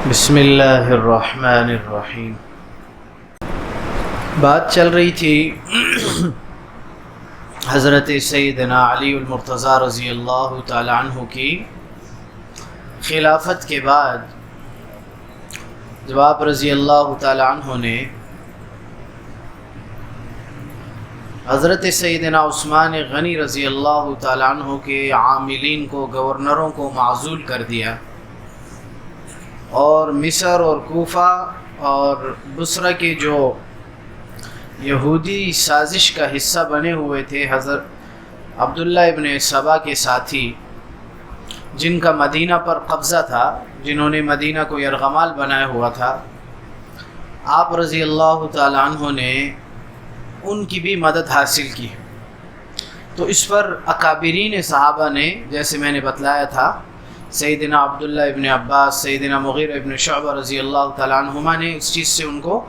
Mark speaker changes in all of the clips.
Speaker 1: بسم اللہ الرحمن الرحیم۔ بات چل رہی تھی حضرت سیدنا علی المرتضیٰ رضی اللہ تعالی عنہ کی خلافت کے بعد جب آپ رضی اللہ تعالی عنہ نے حضرت سیدنا عثمان غنی رضی اللہ تعالی عنہ کے عاملین کو، گورنروں کو معزول کر دیا اور مصر اور کوفہ اور بصرہ کے جو یہودی سازش کا حصہ بنے ہوئے تھے حضرت عبداللہ ابن سبا کے ساتھی، جن کا مدینہ پر قبضہ تھا، جنہوں نے مدینہ کو یرغمال بنایا ہوا تھا، آپ رضی اللہ تعالی عنہ نے ان کی بھی مدد حاصل کی۔ تو اس پر اکابرین صحابہ نے، جیسے میں نے بتلایا تھا، سیدنا عبداللہ ابن عباس، سیدنا مغیرہ ابن شعبہ رضی اللہ تعالیٰ عنہما نے اس چیز سے ان کو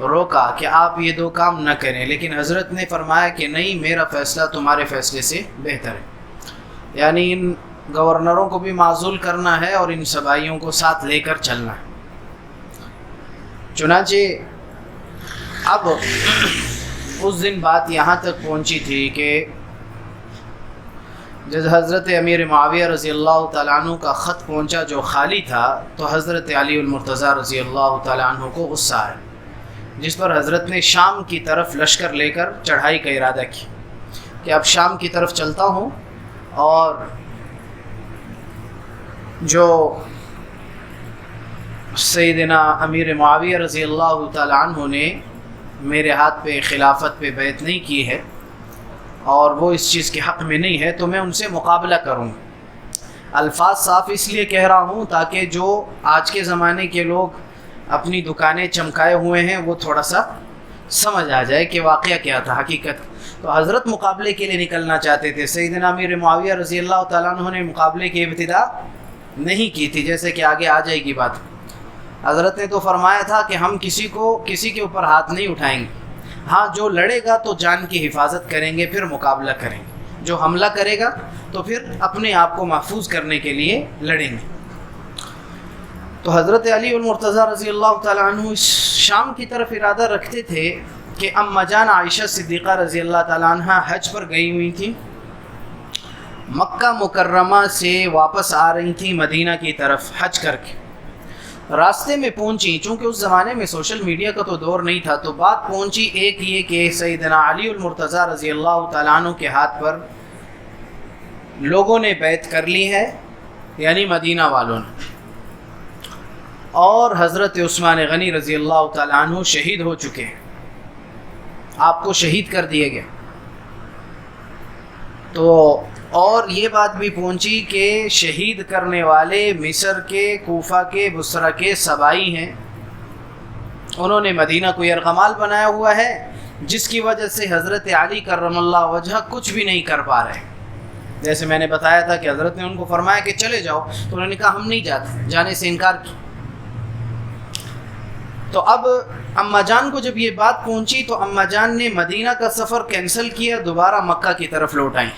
Speaker 1: روکا کہ آپ یہ دو کام نہ کریں، لیکن حضرت نے فرمایا کہ نہیں، میرا فیصلہ تمہارے فیصلے سے بہتر ہے، یعنی ان گورنروں کو بھی معزول کرنا ہے اور ان سبائیوں کو ساتھ لے کر چلنا ہے۔ چنانچہ اب اس دن بات یہاں تک پہنچی تھی کہ جب حضرت امیر معاویہ رضی اللہ تعالیٰ عنہ کا خط پہنچا جو خالی تھا، تو حضرت علی المرتضیٰ رضی اللہ تعالیٰ عنہ کو غصہ آیا، جس پر حضرت نے شام کی طرف لشکر لے کر چڑھائی کا ارادہ کیا کہ اب شام کی طرف چلتا ہوں، اور جو سیدنا امیر معاویہ رضی اللہ تعالیٰ عنہ نے میرے ہاتھ پہ خلافت پہ بیعت نہیں کی ہے اور وہ اس چیز کے حق میں نہیں ہے، تو میں ان سے مقابلہ کروں۔ الفاظ صاف اس لیے کہہ رہا ہوں تاکہ جو آج کے زمانے کے لوگ اپنی دکانیں چمکائے ہوئے ہیں وہ تھوڑا سا سمجھ آ جائے کہ واقعہ کیا تھا، حقیقت۔ تو حضرت مقابلے کے لیے نکلنا چاہتے تھے، سیدنا امیر معاویہ رضی اللہ تعالیٰ عنہ نے مقابلے کی ابتدا نہیں کی تھی، جیسے کہ آگے آ جائے گی بات۔ حضرت نے تو فرمایا تھا کہ ہم کسی کے اوپر ہاتھ نہیں اٹھائیں گے، ہاں جو لڑے گا تو جان کی حفاظت کریں گے، پھر مقابلہ کریں گے، جو حملہ کرے گا تو پھر اپنے آپ کو محفوظ کرنے کے لیے لڑیں گے۔ تو حضرت علی المرتضیٰ رضی اللہ تعالیٰ عنہ اس شام کی طرف ارادہ رکھتے تھے کہ اماں جان عائشہ صدیقہ رضی اللہ تعالیٰ عنہ حج پر گئی ہوئی تھیں، مکہ مکرمہ سے واپس آ رہی تھیں مدینہ کی طرف حج کر کے۔ راستے میں پہنچی، چونکہ اس زمانے میں سوشل میڈیا کا تو دور نہیں تھا، تو بات پہنچی ایک یہ کہ سیدنا علی المرتضیٰ رضی اللہ تعالیٰ عنہ کے ہاتھ پر لوگوں نے بیعت کر لی ہے، یعنی مدینہ والوں نے، اور حضرت عثمان غنی رضی اللہ تعالیٰ عنہ شہید ہو چکے ہیں، آپ کو شہید کر دیے گئے۔ تو اور یہ بات بھی پہنچی کہ شہید کرنے والے مصر کے، کوفہ کے، بصرہ کے سبائی ہیں، انہوں نے مدینہ کو یرغمال بنایا ہوا ہے، جس کی وجہ سے حضرت علی کرم اللہ وجہ کچھ بھی نہیں کر پا رہے۔ جیسے میں نے بتایا تھا کہ حضرت نے ان کو فرمایا کہ چلے جاؤ، تو انہوں نے کہا ہم نہیں جاتے، جانے سے انکار کیا۔ تو اب اماں جان کو جب یہ بات پہنچی تو اماں جان نے مدینہ کا سفر کینسل کیا، دوبارہ مکہ کی طرف لوٹ آئیں۔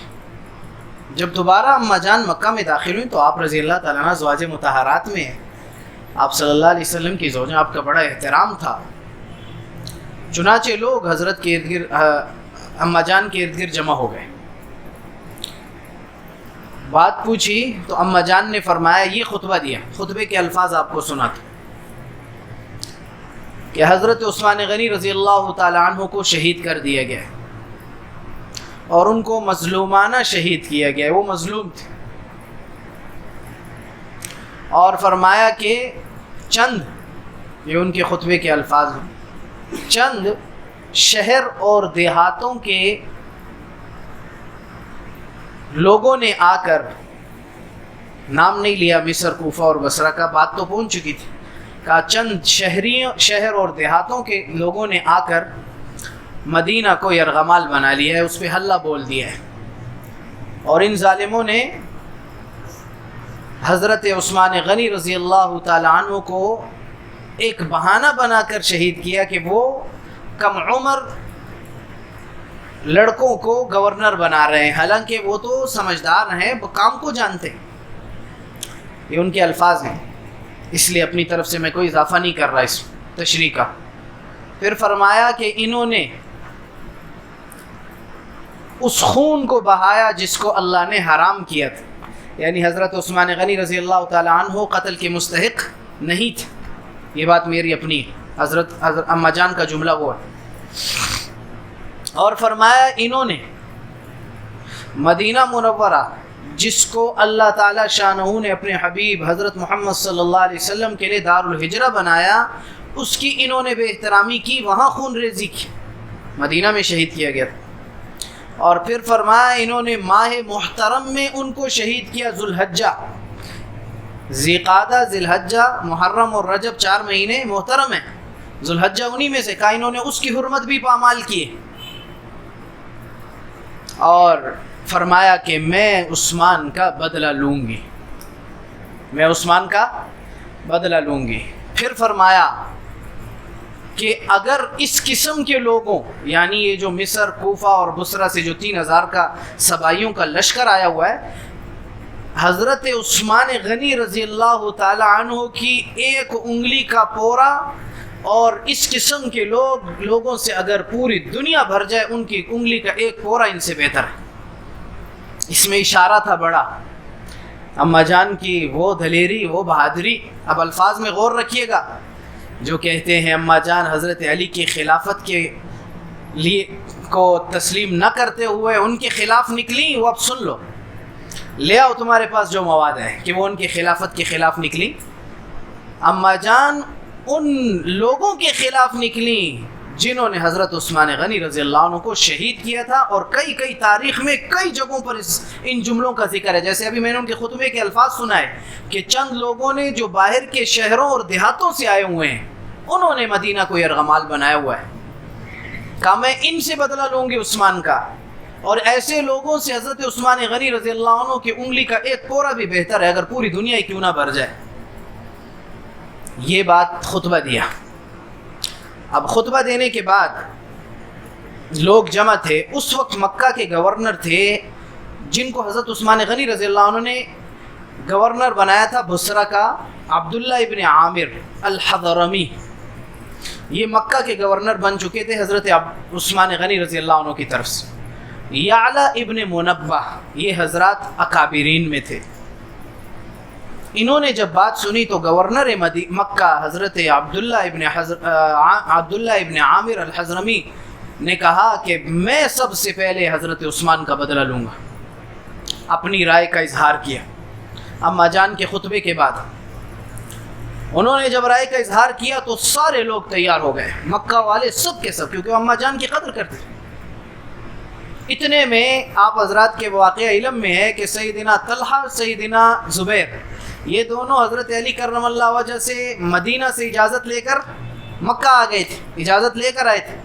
Speaker 1: جب دوبارہ اماں جان مکہ میں داخل ہوئیں تو آپ رضی اللہ تعالیٰ عنہ ازواج مطہرات میں ہیں، آپ صلی اللہ علیہ وسلم کی زوجیں، آپ کا بڑا احترام تھا۔ چنانچہ لوگ حضرت کے ارد گرد، اماں جان کے ارد گرد جمع ہو گئے، بات پوچھی تو اماں جان نے فرمایا، یہ خطبہ دیا، خطبے کے الفاظ آپ کو سناتا کہ حضرت عثمان غنی رضی اللہ تعالیٰ عنہ کو شہید کر دیا گیا اور ان کو مظلومانہ شہید کیا گیا، وہ مظلوم تھے، اور فرمایا کہ چند، یہ ان کے خطبے کے الفاظ ہیں، چند شہر اور دیہاتوں کے لوگوں نے آ کر، نام نہیں لیا مصر، کوفہ اور بصرہ کا، بات تو پہنچ چکی تھی، کہا چند شہر اور دیہاتوں کے لوگوں نے آ کر مدینہ کو یرغمال بنا لیا ہے، اس پہ حلہ بول دیا ہے، اور ان ظالموں نے حضرت عثمان غنی رضی اللہ تعالیٰ عنہ کو ایک بہانہ بنا کر شہید کیا کہ وہ کم عمر لڑکوں کو گورنر بنا رہے ہیں، حالانکہ وہ تو سمجھدار ہیں، کام کو جانتے ہیں۔ یہ ان کے الفاظ ہیں۔ اس لیے اپنی طرف سے میں کوئی اضافہ نہیں کر رہا اس تشریح کا۔ پھر فرمایا کہ انہوں نے اس خون کو بہایا جس کو اللہ نے حرام کیا تھا، یعنی حضرت عثمان غنی رضی اللہ تعالیٰ عنہ قتل کے مستحق نہیں تھے۔ یہ بات میری اپنی ہے، حضرت اماں جان کا جملہ وہ ہے۔ اور فرمایا انہوں نے مدینہ منورہ جس کو اللہ تعالیٰ شانہ نے اپنے حبیب حضرت محمد صلی اللہ علیہ وسلم کے لیے دار الہجرہ بنایا، اس کی انہوں نے بے احترامی کی، وہاں خون ریزی کی، مدینہ میں شہید کیا گیا تھا۔ اور پھر فرمایا انہوں نے ماہ محترم میں ان کو شہید کیا، ذوالحجہ، ذی الحجہ، محرم اور رجب 4 مہینے محترم ہیں، ذوالحجہ انہی میں سے، کہا انہوں نے اس کی حرمت بھی پامال کی ہے۔ اور فرمایا کہ میں عثمان کا بدلہ لوں گی، میں عثمان کا بدلہ لوں گی۔ پھر فرمایا کہ اگر اس قسم کے لوگوں، یعنی یہ جو مصر، کوفہ اور بصرہ سے جو 3000 کا سبائیوں کا لشکر آیا ہوا ہے، حضرت عثمان غنی رضی اللہ تعالی عنہ کی ایک انگلی کا پورا اور اس قسم کے لوگوں سے اگر پوری دنیا بھر جائے، ان کی انگلی کا ایک پورا ان سے بہتر ہے۔ اس میں اشارہ تھا بڑا، اماں جان کی وہ دلیری، وہ بہادری۔ اب الفاظ میں غور رکھیے گا، جو کہتے ہیں اماں جان حضرت علی کی خلافت کے لیے کو تسلیم نہ کرتے ہوئے ان کے خلاف نکلی، وہ اب سن لو، لے آؤ تمہارے پاس جو مواد ہے کہ وہ ان کی خلافت کے خلاف نکلی۔ اماں جان ان لوگوں کے خلاف نکلی جنہوں نے حضرت عثمان غنی رضی اللہ عنہ کو شہید کیا تھا، اور کئی تاریخ میں کئی جگہوں پر ان جملوں کا ذکر ہے۔ جیسے ابھی میں نے ان کے خطبے کے الفاظ سنائے کہ چند لوگوں نے جو باہر کے شہروں اور دیہاتوں سے آئے ہوئے ہیں، انہوں نے مدینہ کو یرغمال بنایا ہوا ہے، کہا میں ان سے بدلہ لوں گی عثمان کا، اور ایسے لوگوں سے حضرت عثمان غنی رضی اللہ عنہ کی انگلی کا ایک پورا بھی بہتر ہے، اگر پوری دنیا ہی کیوں نہ بھر جائے۔ یہ بات خطبہ دیا۔ اب خطبہ دینے کے بعد لوگ جمع تھے، اس وقت مکہ کے گورنر تھے جن کو حضرت عثمان غنی رضی اللہ عنہ نے گورنر بنایا تھا بصرہ کا، عبداللہ ابن عامر الحضرمی، یہ مکہ کے گورنر بن چکے تھے حضرت عثمان غنی رضی اللہ عنہ کی طرف سے۔ یعلا ابن منبہ، یہ حضرات اکابرین میں تھے۔ انہوں نے جب بات سنی تو گورنر مکہ حضرت عبداللہ ابن عامر الحضرمی نے کہا کہ میں سب سے پہلے حضرت عثمان کا بدلہ لوں گا، اپنی رائے کا اظہار کیا۔ اماں جان کے خطبے کے بعد انہوں نے جب رائے کا اظہار کیا تو سارے لوگ تیار ہو گئے، مکہ والے سب کے سب، کیونکہ اماں جان کی قدر کرتے تھے۔ اتنے میں آپ حضرات کے واقعہ علم میں ہے کہ سیدنا طلحہ، سیدنا زبیر، یہ دونوں حضرت علی کرم اللہ وجہ سے مدینہ سے اجازت لے کر مکہ آ گئے تھے، اجازت لے کر آئے تھے۔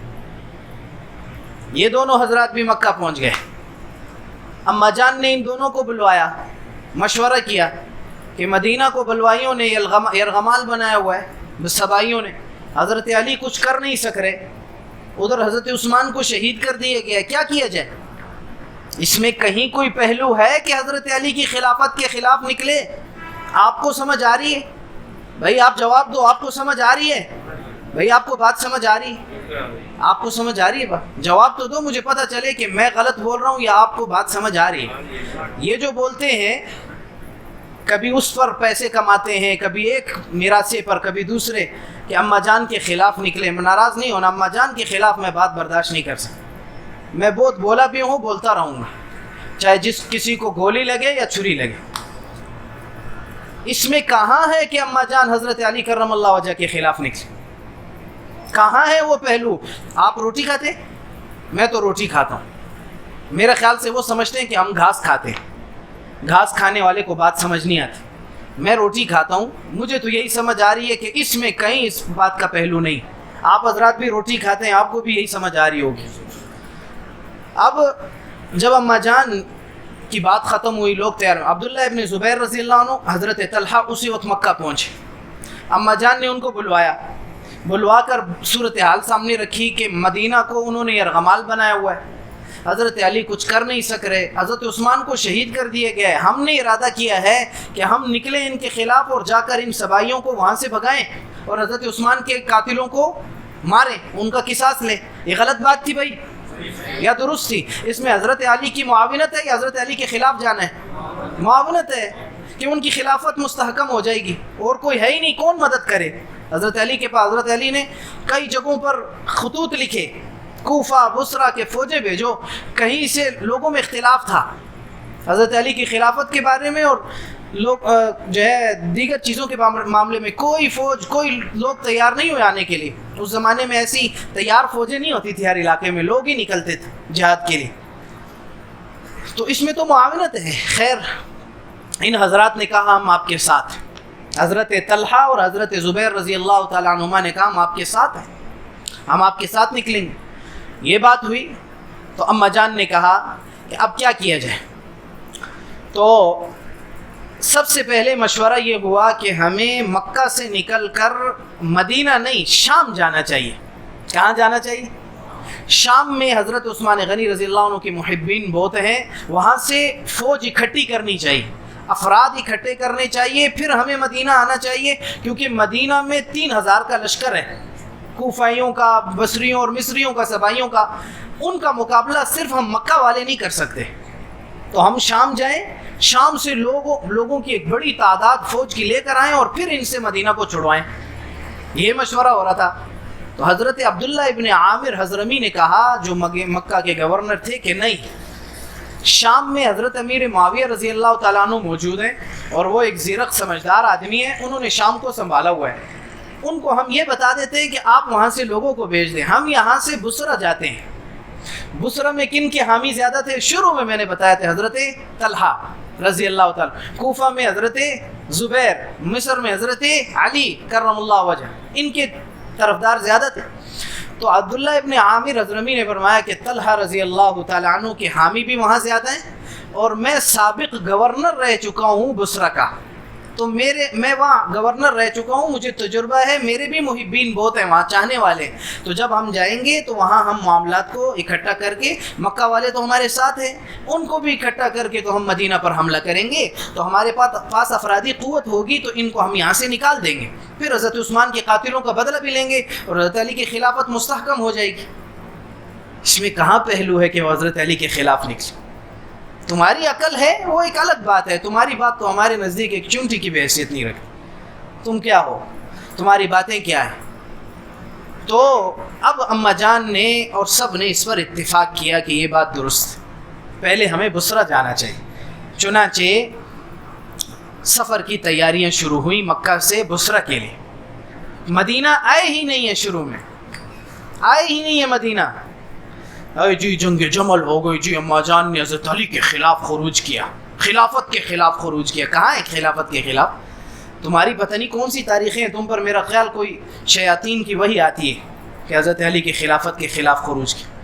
Speaker 1: یہ دونوں حضرات بھی مکہ پہنچ گئے۔ اماں جان نے ان دونوں کو بلوایا، مشورہ کیا کہ مدینہ کو بلوائیوں نے یرغمال بنایا ہوا ہے، سبائیوں نے، حضرت علی کچھ کر نہیں سک رہے، ادھر حضرت عثمان کو شہید کر دیا گیا، کیا کیا جائے؟ اس میں کہیں کوئی پہلو ہے کہ حضرت علی کی خلافت کے خلاف نکلے؟ آپ کو سمجھ آ رہی ہے؟ بھائی آپ جواب دو، آپ کو سمجھ آ رہی ہے؟ بھائی آپ کو بات سمجھ آ رہی ہے؟ آپ کو سمجھ آ رہی ہے؟ جواب تو دو، مجھے پتہ چلے کہ میں غلط بول رہا ہوں یا آپ کو بات سمجھ آ رہی ہے۔ یہ جو بولتے ہیں کبھی اس پر پیسے کماتے ہیں، کبھی ایک میراثے پر، کبھی دوسرے، کہ اماں جان کے خلاف نکلے، میں ناراض نہیں ہونا، اماں جان کے خلاف میں بات برداشت نہیں کر سکتا، میں بہت بولا بھی ہوں، بولتا رہوں گا، چاہے کسی کو گولی لگے یا چھری لگے۔ اس میں کہاں ہے کہ اماں جان حضرت علی کرم اللہ وجہ کے خلاف نکلے؟ کہاں ہے وہ پہلو؟ آپ روٹی کھاتے، میں تو روٹی کھاتا ہوں، میرے خیال سے وہ سمجھتے ہیں کہ ہم گھاس کھاتے ہیں، گھاس کھانے والے کو بات سمجھ نہیں آتی، میں روٹی کھاتا ہوں، مجھے تو یہی سمجھ آ رہی ہے کہ اس میں کہیں اس بات کا پہلو نہیں۔ آپ حضرات بھی روٹی کھاتے ہیں، آپ کو بھی یہی سمجھ آ رہی ہوگی۔ اب جب اماں جان کی بات ختم ہوئی، لوگ تیار، عبداللہ ابن زبیر رضی اللہ عنہ، حضرت طلحہ اسی وقت مکہ پہنچے۔ اماں جان نے ان کو بلوا کر صورتحال سامنے رکھی کہ مدینہ کو انہوں نے یرغمال بنایا ہوا ہے، حضرت علی کچھ کر نہیں سک رہے، حضرت عثمان کو شہید کر دیا گیا ہے، ہم نے ارادہ کیا ہے کہ ہم نکلیں ان کے خلاف اور جا کر ان سبائیوں کو وہاں سے بھگائیں اور حضرت عثمان کے قاتلوں کو ماریں، ان کا قصاص لیں۔ یہ غلط بات تھی بھائی یا درست تھی؟ اس میں حضرت علی کی معاونت ہے یا حضرت علی کے خلاف جانا ہے؟ معاونت ہے کہ ان کی خلافت مستحکم ہو جائے گی، اور کوئی ہے ہی نہیں کون مدد کرے حضرت علی کے پاس۔ حضرت علی نے کئی جگہوں پر خطوط لکھے، کوفہ بصرہ کے فوجیں بھیجو، کہیں سے لوگوں میں اختلاف تھا حضرت علی کی خلافت کے بارے میں، اور لوگ جو ہے دیگر چیزوں کے معاملے میں کوئی لوگ تیار نہیں ہوئے آنے کے لیے۔ اس زمانے میں ایسی تیار فوجیں نہیں ہوتی تھی ہر علاقے میں، لوگ ہی نکلتے تھے جہاد کے لیے، تو اس میں تو معاونت ہے۔ خیر ان حضرات نے کہا ہم آپ کے ساتھ، حضرت طلحہ اور حضرت زبیر رضی اللہ تعالیٰ عنہما نے کہا ہم آپ کے ساتھ ہیں، ہم آپ کے ساتھ نکلیں گے۔ یہ بات ہوئی تو اماں جان نے کہا کہ اب کیا کیا جائے؟ تو سب سے پہلے مشورہ یہ ہوا کہ ہمیں مکہ سے نکل کر مدینہ نہیں شام جانا چاہیے۔ کہاں جانا چاہیے؟ شام میں حضرت عثمان غنی رضی اللہ عنہ کے محبین بہت ہیں، وہاں سے فوج اکٹھی کرنی چاہیے، افراد اکٹھے کرنے چاہیے، پھر ہمیں مدینہ آنا چاہیے، کیونکہ مدینہ میں 3000 کا لشکر ہے، کوفیوں کا، بصریوں اور مصریوں کا، سبائیوں کا، ان کا مقابلہ صرف ہم مکہ والے نہیں کر سکتے، تو ہم شام جائیں، شام سے لوگوں کی ایک بڑی تعداد فوج کی لے کر آئیں اور پھر ان سے مدینہ کو چھڑوائیں۔ یہ مشورہ ہو رہا تھا۔ تو حضرت عبداللہ ابن عامر حضرمی نے کہا، جو مکہ کے گورنر تھے، کہ نہیں، شام میں حضرت امیر معاویہ رضی اللہ تعالیٰ عنہ موجود ہیں اور وہ ایک زیرک سمجھدار آدمی ہیں، انہوں نے شام کو سنبھالا ہوا ہے، ان کو ہم یہ بتا دیتے ہیں کہ آپ وہاں سے لوگوں کو بھیج دیں، ہم یہاں سے بصرہ جاتے ہیں۔ بصرہ میں کن کے حامی زیادہ تھے؟ شروع میں نے بتایا تھا حضرت طلحہ رضی اللہ تعالیٰ، کوفہ میں حضرت زبیر، مصر میں حضرت علی کرم اللہ وجہ، ان کے طرفدار زیادہ تھے۔ تو عبداللہ ابن عامر حضرمی نے فرمایا کہ طلحہ رضی اللہ تعالیٰ عنہ کے حامی بھی وہاں زیادہ ہیں، اور میں سابق گورنر رہ چکا ہوں بصرہ کا، تو میں وہاں گورنر رہ چکا ہوں، مجھے تجربہ ہے، میرے بھی محبین بہت ہیں وہاں، چاہنے والے، تو جب ہم جائیں گے تو وہاں ہم معاملات کو اکٹھا کر کے، مکہ والے تو ہمارے ساتھ ہیں، ان کو بھی اکٹھا کر کے تو ہم مدینہ پر حملہ کریں گے، تو ہمارے پاس افرادی قوت ہوگی، تو ان کو ہم یہاں سے نکال دیں گے، پھر حضرت عثمان کے قاتلوں کا بدلہ بھی لیں گے اور حضرت علی کی خلافت مستحکم ہو جائے گی۔ اس میں کہاں پہلو ہے کہ وہ حضرت علی کے خلاف نکلے؟ تمہاری عقل ہے وہ ایک الگ بات ہے، تمہاری بات تو ہمارے نزدیک ایک چونٹی کی بھی حیثیت نہیں رکھتی، تم کیا ہو، تمہاری باتیں کیا ہیں؟ تو اب اماں جان نے اور سب نے اس پر اتفاق کیا کہ یہ بات درست ہے، پہلے ہمیں بصرہ جانا چاہیے۔ چنانچہ سفر کی تیاریاں شروع ہوئیں مکہ سے بصرہ کے لیے۔ مدینہ آئے ہی نہیں ہے، شروع میں آئے ہی نہیں ہے مدینہ، جی جنگ جمل ہو گئی، جی اماں جان نے حضرت علی کے خلاف خروج کیا، خلافت کے خلاف خروج کیا۔ کہاں ہے خلافت کے خلاف؟ تمہاری پتہ نہیں کون سی تاریخیں ہیں، تم پر میرا خیال کوئی شیاطین کی وحی آتی ہے کہ حضرت علی کی خلافت کے خلاف خروج کیا۔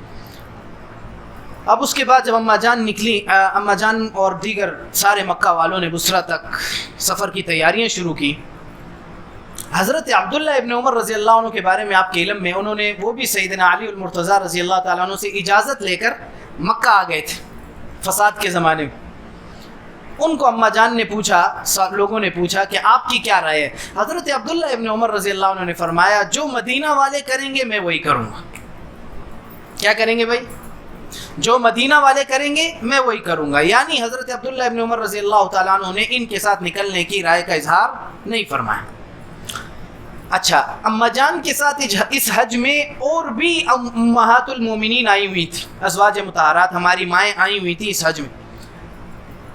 Speaker 1: اب اس کے بعد جب اماں جان نکلی، اماں جان اور دیگر سارے مکہ والوں نے بصرہ تک سفر کی تیاریاں شروع کی۔ حضرت عبداللہ ابن عمر رضی اللہ عنہ کے بارے میں آپ کے علم میں، انہوں نے وہ بھی سیدنا علی المرتضیٰ رضی اللہ تعالیٰ عنہ سے اجازت لے کر مکہ آ گئے تھے فساد کے زمانے میں۔ ان کو اماں جان نے پوچھا، لوگوں نے پوچھا کہ آپ کی کیا رائے ہے؟ حضرت عبداللہ ابن عمر رضی اللہ عنہ نے فرمایا جو مدینہ والے کریں گے میں وہی کروں گا۔ کیا کریں گے بھائی؟ جو مدینہ والے کریں گے میں وہی کروں گا، یعنی حضرت عبداللہ ابن عمر رضی اللہ تعالیٰ عنہ نے ان کے ساتھ نکلنے کی رائے کا اظہار نہیں فرمایا۔ اچھا، اماں جان کے ساتھ اس حج میں اور بھی امہات المومنین آئی ہوئی تھی، ازواج مطہرات ہماری مائیں آئی ہوئی تھی اس حج میں،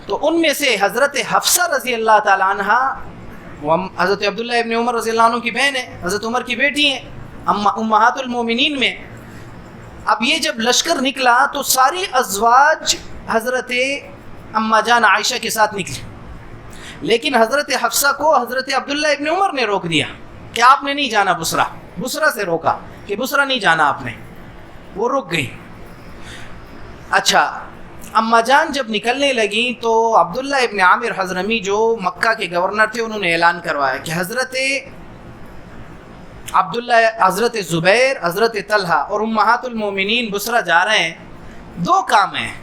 Speaker 1: تو ان میں سے حضرت حفصہ رضی اللہ تعالیٰ عنہ، وہ حضرت عبداللہ ابن عمر رضی اللہ عنہ کی بہن ہے، حضرت عمر کی بیٹی ہیں، امہات المومنین میں۔ اب یہ جب لشکر نکلا تو ساری ازواج حضرت اماں جان عائشہ کے ساتھ نکلی، لیکن حضرت حفصہ کو حضرت عبداللہ ابن عمر نے روک دیا کہ آپ نے نہیں جانا بصرہ سے روکا کہ بصرہ نہیں جانا آپ نے، وہ رک گئی۔ اچھا، اماں جان جب نکلنے لگیں تو عبداللہ ابن عامر حضرمی جو مکہ کے گورنر تھے، انہوں نے اعلان کروایا کہ حضرت عبداللہ، حضرت زبیر، حضرت طلحہ اور امہات المومنین بصرہ جا رہے ہیں، دو کام ہیں،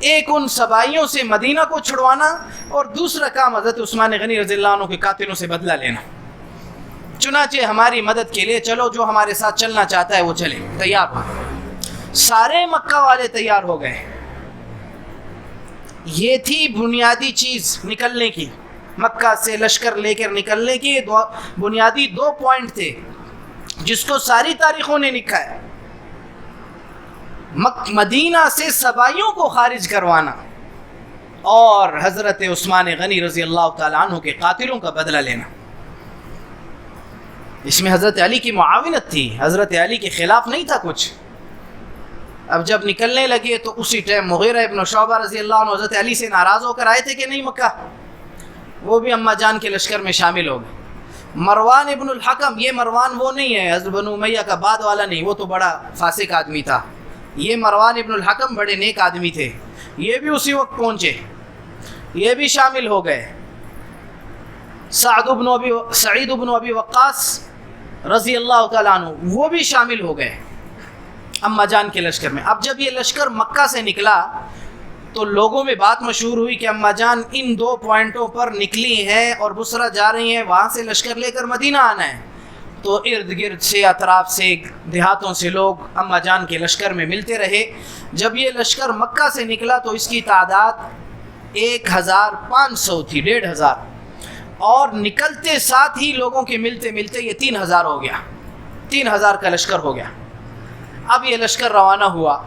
Speaker 1: ایک ان سبائیوں سے مدینہ کو چھڑوانا اور دوسرا کام حضرت عثمان غنی رضی اللہ عنہ کے قاتلوں سے بدلہ لینا۔ چنانچہ ہماری مدد کے لیے چلو، جو ہمارے ساتھ چلنا چاہتا ہے وہ چلے، تیار ہو۔ سارے مکہ والے تیار ہو گئے۔ یہ تھی بنیادی چیز نکلنے کی، مکہ سے لشکر لے کر نکلنے کی بنیادی دو پوائنٹ تھے جس کو ساری تاریخوں نے لکھا ہے۔ مدینہ سے سبائیوں کو خارج کروانا اور حضرت عثمان غنی رضی اللہ تعالیٰ عنہ کے قاتلوں کا بدلہ لینا۔ اس میں حضرت علی کی معاونت تھی، حضرت علی کے خلاف نہیں تھا کچھ۔ اب جب نکلنے لگے تو اسی ٹائم مغیرہ ابن شعبہ رضی اللہ عنہ حضرت علی سے ناراض ہو کر آئے تھے کہ نہیں مکہ، وہ بھی اماں جان کے لشکر میں شامل ہو گئے۔ مروان ابن الحکم، یہ مروان وہ نہیں ہے حضرت بنو امیہ کا بعد والا نہیں، وہ تو بڑا فاسق آدمی تھا۔ یہ مروان ابن الحکم بڑے نیک آدمی تھے، یہ بھی اسی وقت پہنچے، یہ بھی شامل ہو گئے۔ سعید بن ابی وقاص رضی اللہ تعالیٰ عنہ وہ بھی شامل ہو گئے اماں جان کے لشکر میں۔ اب جب یہ لشکر مکہ سے نکلا تو لوگوں میں بات مشہور ہوئی کہ اماں جان ان دو پوائنٹوں پر نکلی ہیں اور بصرہ جا رہی ہیں، وہاں سے لشکر لے کر مدینہ آنا ہے۔ تو ارد گرد سے، اطراف سے، دیہاتوں سے لوگ اماں جان کے لشکر میں ملتے رہے۔ جب یہ لشکر مکہ سے نکلا تو اس کی تعداد 1500 تھی، 1500، اور نکلتے ساتھ ہی لوگوں کے ملتے ملتے یہ 3000 ہو گیا، 3000 کا لشکر ہو گیا۔ اب یہ لشکر روانہ ہوا۔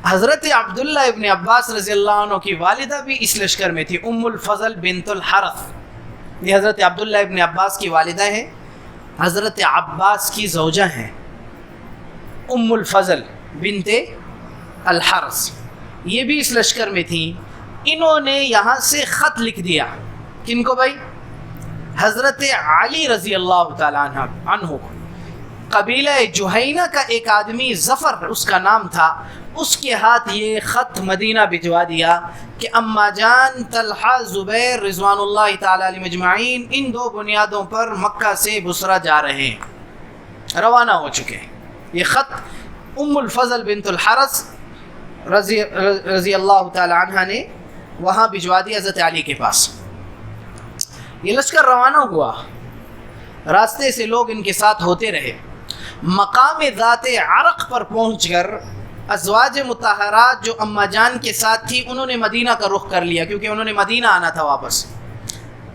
Speaker 1: حضرت عبداللہ ابن عباس رضی اللہ عنہ کی والدہ بھی اس لشکر میں تھی، ام الفضل بنت الحرث۔ یہ حضرت عبداللہ ابن عباس کی والدہ ہیں، حضرت عباس کی زوجہ ہیں، ام الفضل بنت الحرث، یہ بھی اس لشکر میں تھیں۔ انہوں نے یہاں سے خط لکھ دیا، کن کو بھائی؟ حضرت علی رضی اللہ تعالیٰ عنہ۔ قبیلہ جہینہ کا ایک آدمی، ظفر اس کا نام تھا، اس کے ہاتھ یہ خط مدینہ بھجوا دیا کہ اماں جان، طلحہ، زبیر رضوان اللہ تعالیٰ علیہ مجمعین ان دو بنیادوں پر مکہ سے بصرہ جا رہے ہیں، روانہ ہو چکے ہیں۔ یہ خط ام الفضل بنت الحرث رضی اللہ تعالیٰ عنہ نے وہاں بھجوا دیا حضرت علی کے پاس۔ یہ لشکر روانہ ہوا، راستے سے لوگ ان کے ساتھ ہوتے رہے۔ مقام ذات عرق پر پہنچ کر ازواج مطہرات جو اماں جان کے ساتھ تھی انہوں نے مدینہ کا رخ کر لیا، کیونکہ انہوں نے مدینہ آنا تھا واپس۔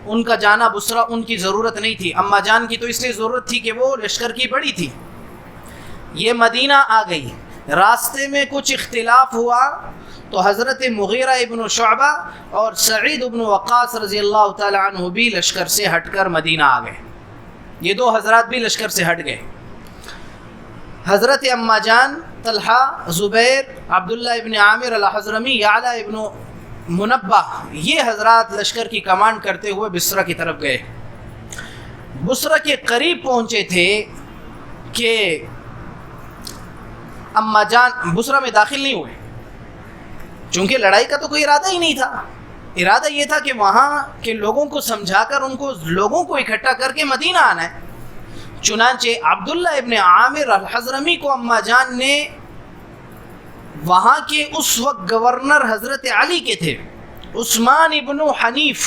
Speaker 1: ان کا جانا بصرہ ان کی ضرورت نہیں تھی، اماں جان کی تو اس لیے ضرورت تھی کہ وہ لشکر کی بڑی تھی۔ یہ مدینہ آ گئی، راستے میں کچھ اختلاف ہوا تو حضرت مغیرہ ابن شعبہ اور سعید ابن وقاص رضی اللہ تعالی عنہ بھی لشکر سے ہٹ کر مدینہ آ گئے۔ یہ دو حضرات بھی لشکر سے ہٹ گئے۔ حضرت اماں جان، طلحہ، زبیر، عبداللہ ابن عامر الحضرمی، یعلا ابن منبہ، یہ حضرات لشکر کی کمانڈ کرتے ہوئے بصرہ کی طرف گئے۔ بصرہ کے قریب پہنچے تھے کہ اماں جان بصرہ میں داخل نہیں ہوئے، چونکہ لڑائی کا تو کوئی ارادہ ہی نہیں تھا۔ ارادہ یہ تھا کہ وہاں کے لوگوں کو سمجھا کر ان کو لوگوں کو اکٹھا کر کے مدینہ آنا ہے۔ چنانچہ عبداللہ ابن عامر الحضرمی کو اماں جان نے وہاں کے اس وقت گورنر حضرت علی کے تھے، عثمان ابن حنیف،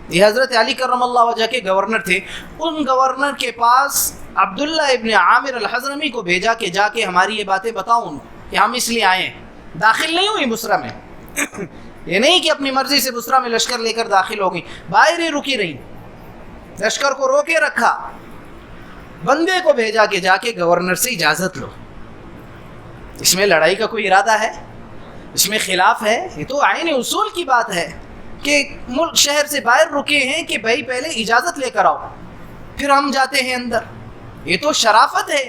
Speaker 1: یہ حضرت علی کرم اللہ وجہ کے گورنر تھے، ان گورنر کے پاس عبداللہ ابن عامر الحضرمی کو بھیجا کہ جا کے ہماری یہ باتیں بتاؤں کہ ہم اس لیے آئے ہیں۔ داخل نہیں ہوئی بصرہ میں، یہ نہیں کہ اپنی مرضی سے بصرہ میں لشکر لے کر داخل ہو گئی، باہر ہی رکی رہی، لشکر کو روکے رکھا، بندے کو بھیجا کہ جا کے گورنر سے اجازت لو۔ اس میں لڑائی کا کوئی ارادہ ہے؟ اس میں خلاف ہے؟ یہ تو عین اصول کی بات ہے کہ ملک شہر سے باہر رکے ہیں کہ بھائی پہلے اجازت لے کر آؤ پھر ہم جاتے ہیں اندر، یہ تو شرافت ہے۔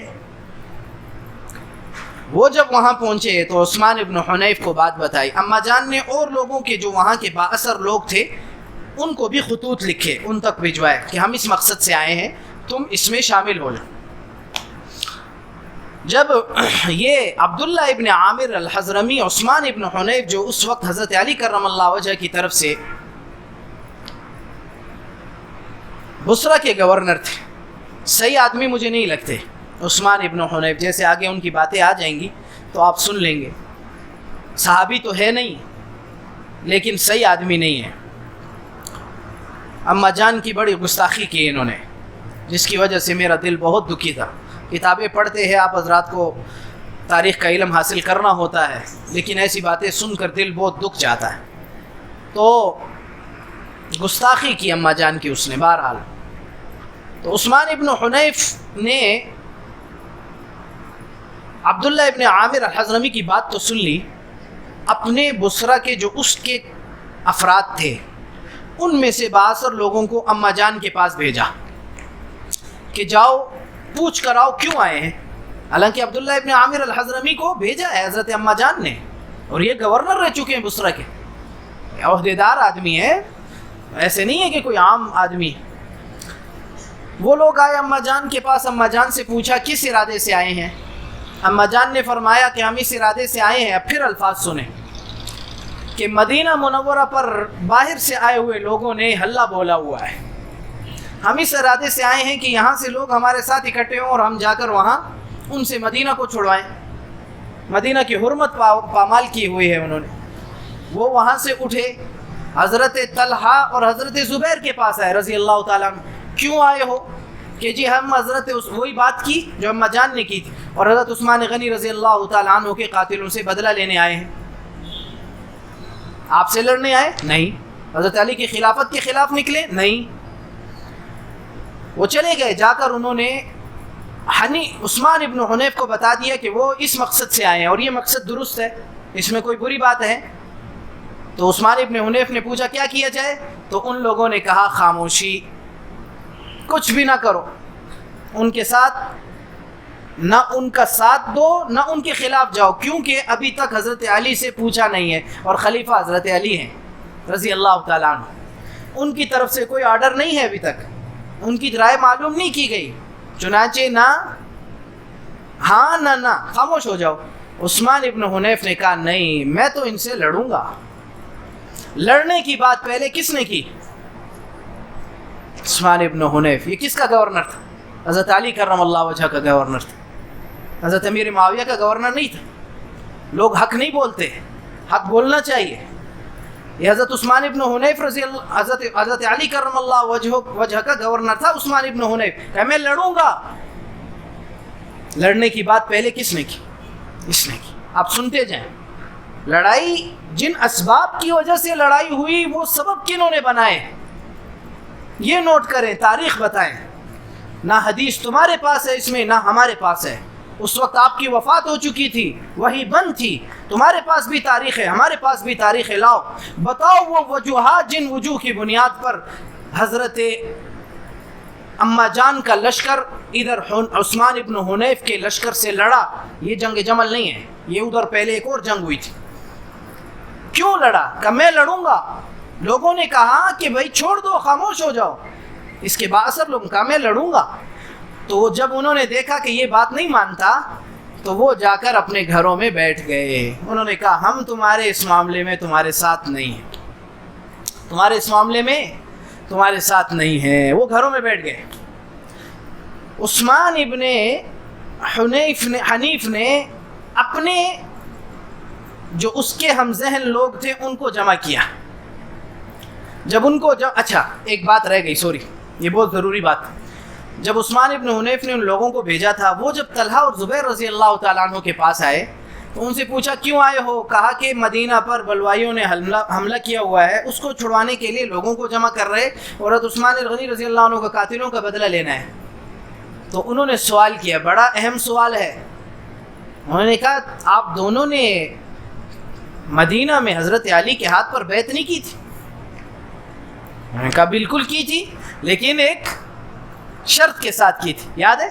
Speaker 1: وہ جب وہاں پہنچے تو عثمان ابن حنیف کو بات بتائی، اماں جان نے اور لوگوں کے جو وہاں کے با اثر لوگ تھے ان کو بھی خطوط لکھے، ان تک بھجوائے کہ ہم اس مقصد سے آئے ہیں، تم اس میں شامل ہو جاؤ۔ جب یہ عبداللہ ابن عامر الحضرمی، عثمان ابن حنیف جو اس وقت حضرت علی کرم اللہ وجہ کی طرف سے بصرہ کے گورنر تھے، صحیح آدمی مجھے نہیں لگتے عثمان ابن حنیف، جیسے آگے ان کی باتیں آ جائیں گی تو آپ سن لیں گے۔ صحابی تو ہے نہیں لیکن صحیح آدمی نہیں ہے. اماں جان کی بڑی گستاخی کی انہوں نے، جس کی وجہ سے میرا دل بہت دکھی تھا. کتابیں پڑھتے ہیں آپ حضرات کو تاریخ کا علم حاصل کرنا ہوتا ہے، لیکن ایسی باتیں سن کر دل بہت دکھ جاتا ہے. تو گستاخی کی اماں جان کی اس نے. بہرحال تو عثمان ابن حنیف نے عبداللہ ابن عامر الحضرمی کی بات تو سن لی. اپنے بصرہ کے جو اس کے افراد تھے ان میں سے باثر لوگوں کو اماں جان کے پاس بھیجا کہ جاؤ پوچھ کر آؤ کیوں آئے ہیں. حالانکہ عبداللہ ابن عامر الحضرمی کو بھیجا ہے حضرت اماں جان نے، اور یہ گورنر رہ چکے ہیں بصرہ کے، عہدیدار آدمی ہے، ایسے نہیں ہے کہ کوئی عام آدمی. وہ لوگ آئے اماں جان کے پاس. اماں جان سے پوچھا کس ارادے سے آئے ہیں. اماں جان نے فرمایا کہ ہم اس ارادے سے آئے ہیں. اب پھر الفاظ سنیں کہ مدینہ منورہ پر باہر سے آئے ہوئے لوگوں نے حلہ بولا ہوا ہے. ہم اس ارادے سے آئے ہیں کہ یہاں سے لوگ ہمارے ساتھ اکٹھے ہوں اور ہم جا کر وہاں ان سے مدینہ کو چھڑوائیں. مدینہ کی حرمت پامال کی ہوئی ہے انہوں نے. وہ وہاں سے اٹھے، حضرت طلحہ اور حضرت زبیر کے پاس آئے رضی اللہ تعالیٰ عنہ. کیوں آئے ہو؟ کہ جی ہم حضرت وہی بات کی جو اماں جان نے کی تھی، اور حضرت عثمان غنی رضی اللہ تعالیٰ عنہ کے قاتلوں سے بدلہ لینے آئے ہیں. آپ سے لڑنے آئے؟ نہیں. حضرت علی کی خلافت کے خلاف نکلے؟ نہیں. وہ چلے گئے. جا کر انہوں نے عثمان ابن حنیف کو بتا دیا کہ وہ اس مقصد سے آئے ہیں اور یہ مقصد درست ہے، اس میں کوئی بری بات ہے. تو عثمان ابن حنیف نے پوچھا کیا کیا جائے؟ تو ان لوگوں نے کہا خاموشی، کچھ بھی نہ کرو. ان کے ساتھ نہ ان کا ساتھ دو نہ ان کے خلاف جاؤ، کیونکہ ابھی تک حضرت علی سے پوچھا نہیں ہے اور خلیفہ حضرت علی ہیں رضی اللہ تعالیٰ عنہ. ان کی طرف سے کوئی آرڈر نہیں ہے، ابھی تک ان کی رائے معلوم نہیں کی گئی. چنانچہ نہ ہاں نہ خاموش ہو جاؤ. عثمان ابن حنیف نے کہا نہیں، میں تو ان سے لڑوں گا. لڑنے کی بات پہلے کس نے کی؟ عثمان ابن حنیف. یہ کس کا گورنر تھا؟ حضرت علی کرم اللہ وجہ کا گورنر تھا. حضرت امیر معاویہ کا گورنر نہیں تھا. لوگ حق نہیں بولتے، حق بولنا چاہیے. یہ حضرت عثمان ابن حنیف رضی اللہ حضرت علی کرم اللہ وجہ کا گورنر تھا. عثمان ابن حنیف کہ میں لڑوں گا. لڑنے کی بات پہلے کس نے کی؟ اس نے کی. آپ سنتے جائیں. لڑائی جن اسباب کی وجہ سے لڑائی ہوئی وہ سبب کنہوں نے بنائے یہ نوٹ کریں، تاریخ بتائیں. نہ حدیث تمہارے پاس ہے اس میں نہ ہمارے پاس ہے. اس وقت آپ کی وفات ہو چکی تھی، وہی بند تھی. تمہارے پاس بھی تاریخ ہے، ہمارے پاس بھی تاریخ ہے. لاؤ بتاؤ وہ وجوہات جن وجوہ کی بنیاد پر حضرت اماں جان کا لشکر ادھر عثمان ابن حنیف کے لشکر سے لڑا. یہ جنگ جمل نہیں ہے، یہ ادھر پہلے ایک اور جنگ ہوئی تھی. کیوں لڑا؟ کہ میں لڑوں گا. لوگوں نے کہا کہ بھائی چھوڑ دو، خاموش ہو جاؤ. اس کے باثر لوگ کہا میں لڑوں گا. تو جب انہوں نے دیکھا کہ یہ بات نہیں مانتا تو وہ جا کر اپنے گھروں میں بیٹھ گئے. انہوں نے کہا ہم تمہارے اس معاملے میں تمہارے ساتھ نہیں ہیں، تمہارے اس معاملے میں تمہارے ساتھ نہیں ہیں. وہ گھروں میں بیٹھ گئے. عثمان ابن حنیف نے اپنے جو اس کے ہم ذہن لوگ تھے ان کو جمع کیا. جب ان کو اچھا ایک بات رہ گئی، سوری، یہ بہت ضروری بات. جب عثمان ابن حنیف نے ان لوگوں کو بھیجا تھا، وہ جب طلحہ اور زبیر رضی اللہ تعالیٰ عنہ کے پاس آئے تو ان سے پوچھا کیوں آئے ہو؟ کہا کہ مدینہ پر بلوائیوں نے حملہ کیا ہوا ہے، اس کو چھڑوانے کے لیے لوگوں کو جمع کر رہے اور حضرت عثمان غنی رضی اللہ عنہ کا قاتلوں کا بدلہ لینا ہے. تو انہوں نے سوال کیا، بڑا اہم سوال ہے. انہوں نے کہا آپ دونوں نے مدینہ میں حضرت علی کے ہاتھ پر بیعت نہیں کی تھی؟ انہوں نے کہا بالکل کی تھی، لیکن ایک شرط کے ساتھ کی تھی. یاد ہے؟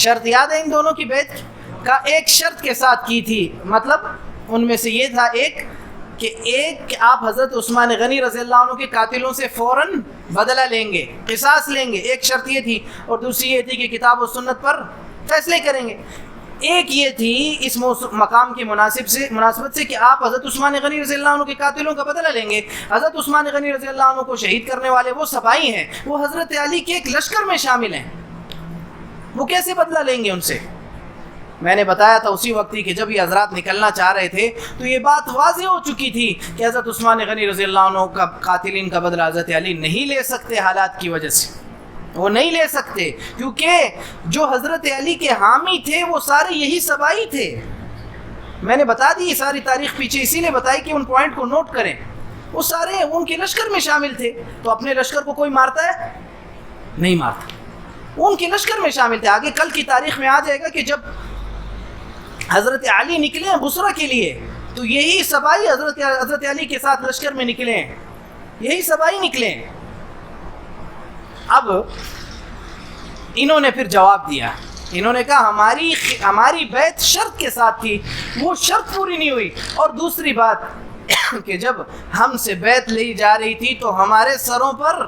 Speaker 1: شرط یاد ہے ان دونوں کی بیعت کا؟ ایک شرط کے ساتھ کی تھی. مطلب ان میں سے یہ تھا ایک کہ آپ حضرت عثمان غنی رضی اللہ عنہ کے قاتلوں سے فوراً بدلہ لیں گے، قصاص لیں گے. ایک شرط یہ تھی، اور دوسری یہ تھی کہ کتاب و سنت پر فیصلے کریں گے. ایک یہ تھی اس مقام کی مناسبت سے کہ آپ حضرت عثمان غنی رضی اللہ عنہ کے قاتلوں کا بدلہ لیں گے. حضرت عثمان غنی رضی اللہ عنہ کو شہید کرنے والے وہ سپاہی ہیں، وہ حضرت علی کے ایک لشکر میں شامل ہیں، وہ کیسے بدلہ لیں گے ان سے؟ میں نے بتایا تھا اسی وقت ہی کہ جب یہ حضرات نکلنا چاہ رہے تھے تو یہ بات واضح ہو چکی تھی کہ حضرت عثمان غنی رضی اللہ عنہ کا قاتلین کا بدلہ حضرت علی نہیں لے سکتے، حالات کی وجہ سے وہ نہیں لے سکتے، کیونکہ جو حضرت علی کے حامی تھے وہ سارے یہی سبائی تھے۔ میں نے بتا دی یہ ساری تاریخ پیچھے اسی لیے بتائی کہ ان پوائنٹ کو نوٹ کریں۔ وہ سارے ان کے لشکر میں شامل تھے، تو اپنے لشکر کو کوئی مارتا ہے؟ نہیں مارتا، ان کے لشکر میں شامل تھے۔ آگے کل کی تاریخ میں آ جائے گا کہ جب حضرت علی نکلے ہیں بصرہ کے لیے تو یہی سبائی حضرت علی کے ساتھ لشکر میں نکلے ہیں، یہی سبائی نکلے ہیں۔ اب انہوں نے پھر جواب دیا، انہوں نے کہا ہماری بیعت شرط کے ساتھ تھی، وہ شرط پوری نہیں ہوئی، اور دوسری بات کہ جب ہم سے بیعت لی جا رہی تھی تو ہمارے سروں پر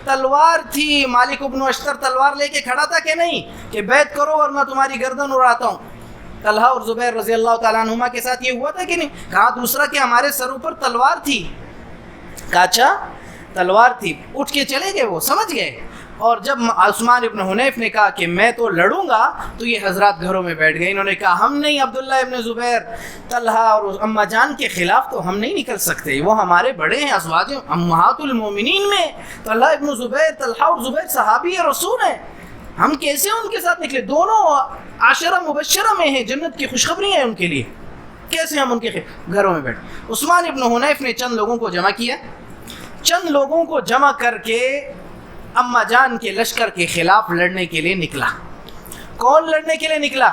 Speaker 1: تلوار تھی، مالک ابن اشتر تلوار لے کے کھڑا تھا کہ نہیں کہ بیعت کرو ورنہ تمہاری گردن اڑاتا ہوں۔ طلحہ اور زبیر رضی اللہ تعالیٰ عنہما کے ساتھ یہ ہوا تھا کہ نہیں؟ کہا دوسرا کہ ہمارے سروں پر تلوار تھی، کہا اچھا تلوار تھی، اٹھ کے چلے گئے، وہ سمجھ گئے۔ اور جب عثمان ابن حنیف نے کہا کہ میں تو لڑوں گا تو یہ حضرات گھروں میں بیٹھ گئے، انہوں نے کہا ہم نہیں، عبداللہ ابن زبیر، طلحہ اور اما جان کے خلاف تو ہم نہیں نکل سکتے، وہ ہمارے بڑے ہیں، ازواج امہات المومنین میں طلحہ ابن زبیر، طلحہ اور زبیر صحابی رسول ہیں، ہم کیسے ان کے ساتھ نکلے؟ دونوں عشرہ مبشرہ میں ہیں، جنت کی خوشخبری ہے ان کے لیے، کیسے ہم ان کے گھروں میں بیٹھے؟ عثمان ابن حنیف نے چند لوگوں کو جمع کیا، چند لوگوں کو جمع کر کے اما جان کے لشکر کے خلاف لڑنے کے لیے نکلا۔ کون لڑنے کے لیے نکلا؟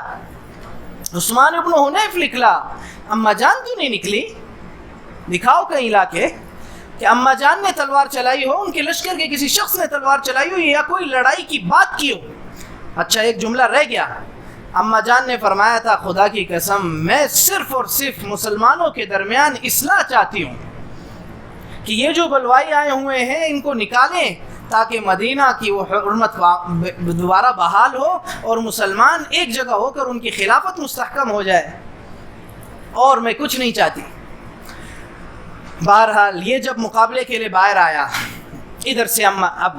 Speaker 1: عثمان ابن حنیف نکلا، اما جان کیوں نہیں نکلی؟ دکھاؤ کہیں لا کے کہ اما جان نے تلوار چلائی ہو، ان کے لشکر کے کسی شخص نے تلوار چلائی ہو یا کوئی لڑائی کی بات کی ہو۔ اچھا ایک جملہ رہ گیا، اما جان نے فرمایا تھا خدا کی قسم میں صرف اور صرف مسلمانوں کے درمیان اصلاح چاہتی ہوں کہ یہ جو بلوائی آئے ہوئے ہیں ان کو نکالیں تاکہ مدینہ کی وہ حرمت دوبارہ بحال ہو اور مسلمان ایک جگہ ہو کر ان کی خلافت مستحکم ہو جائے، اور میں کچھ نہیں چاہتی۔ بہرحال یہ جب مقابلے کے لیے باہر آیا، ادھر سے اب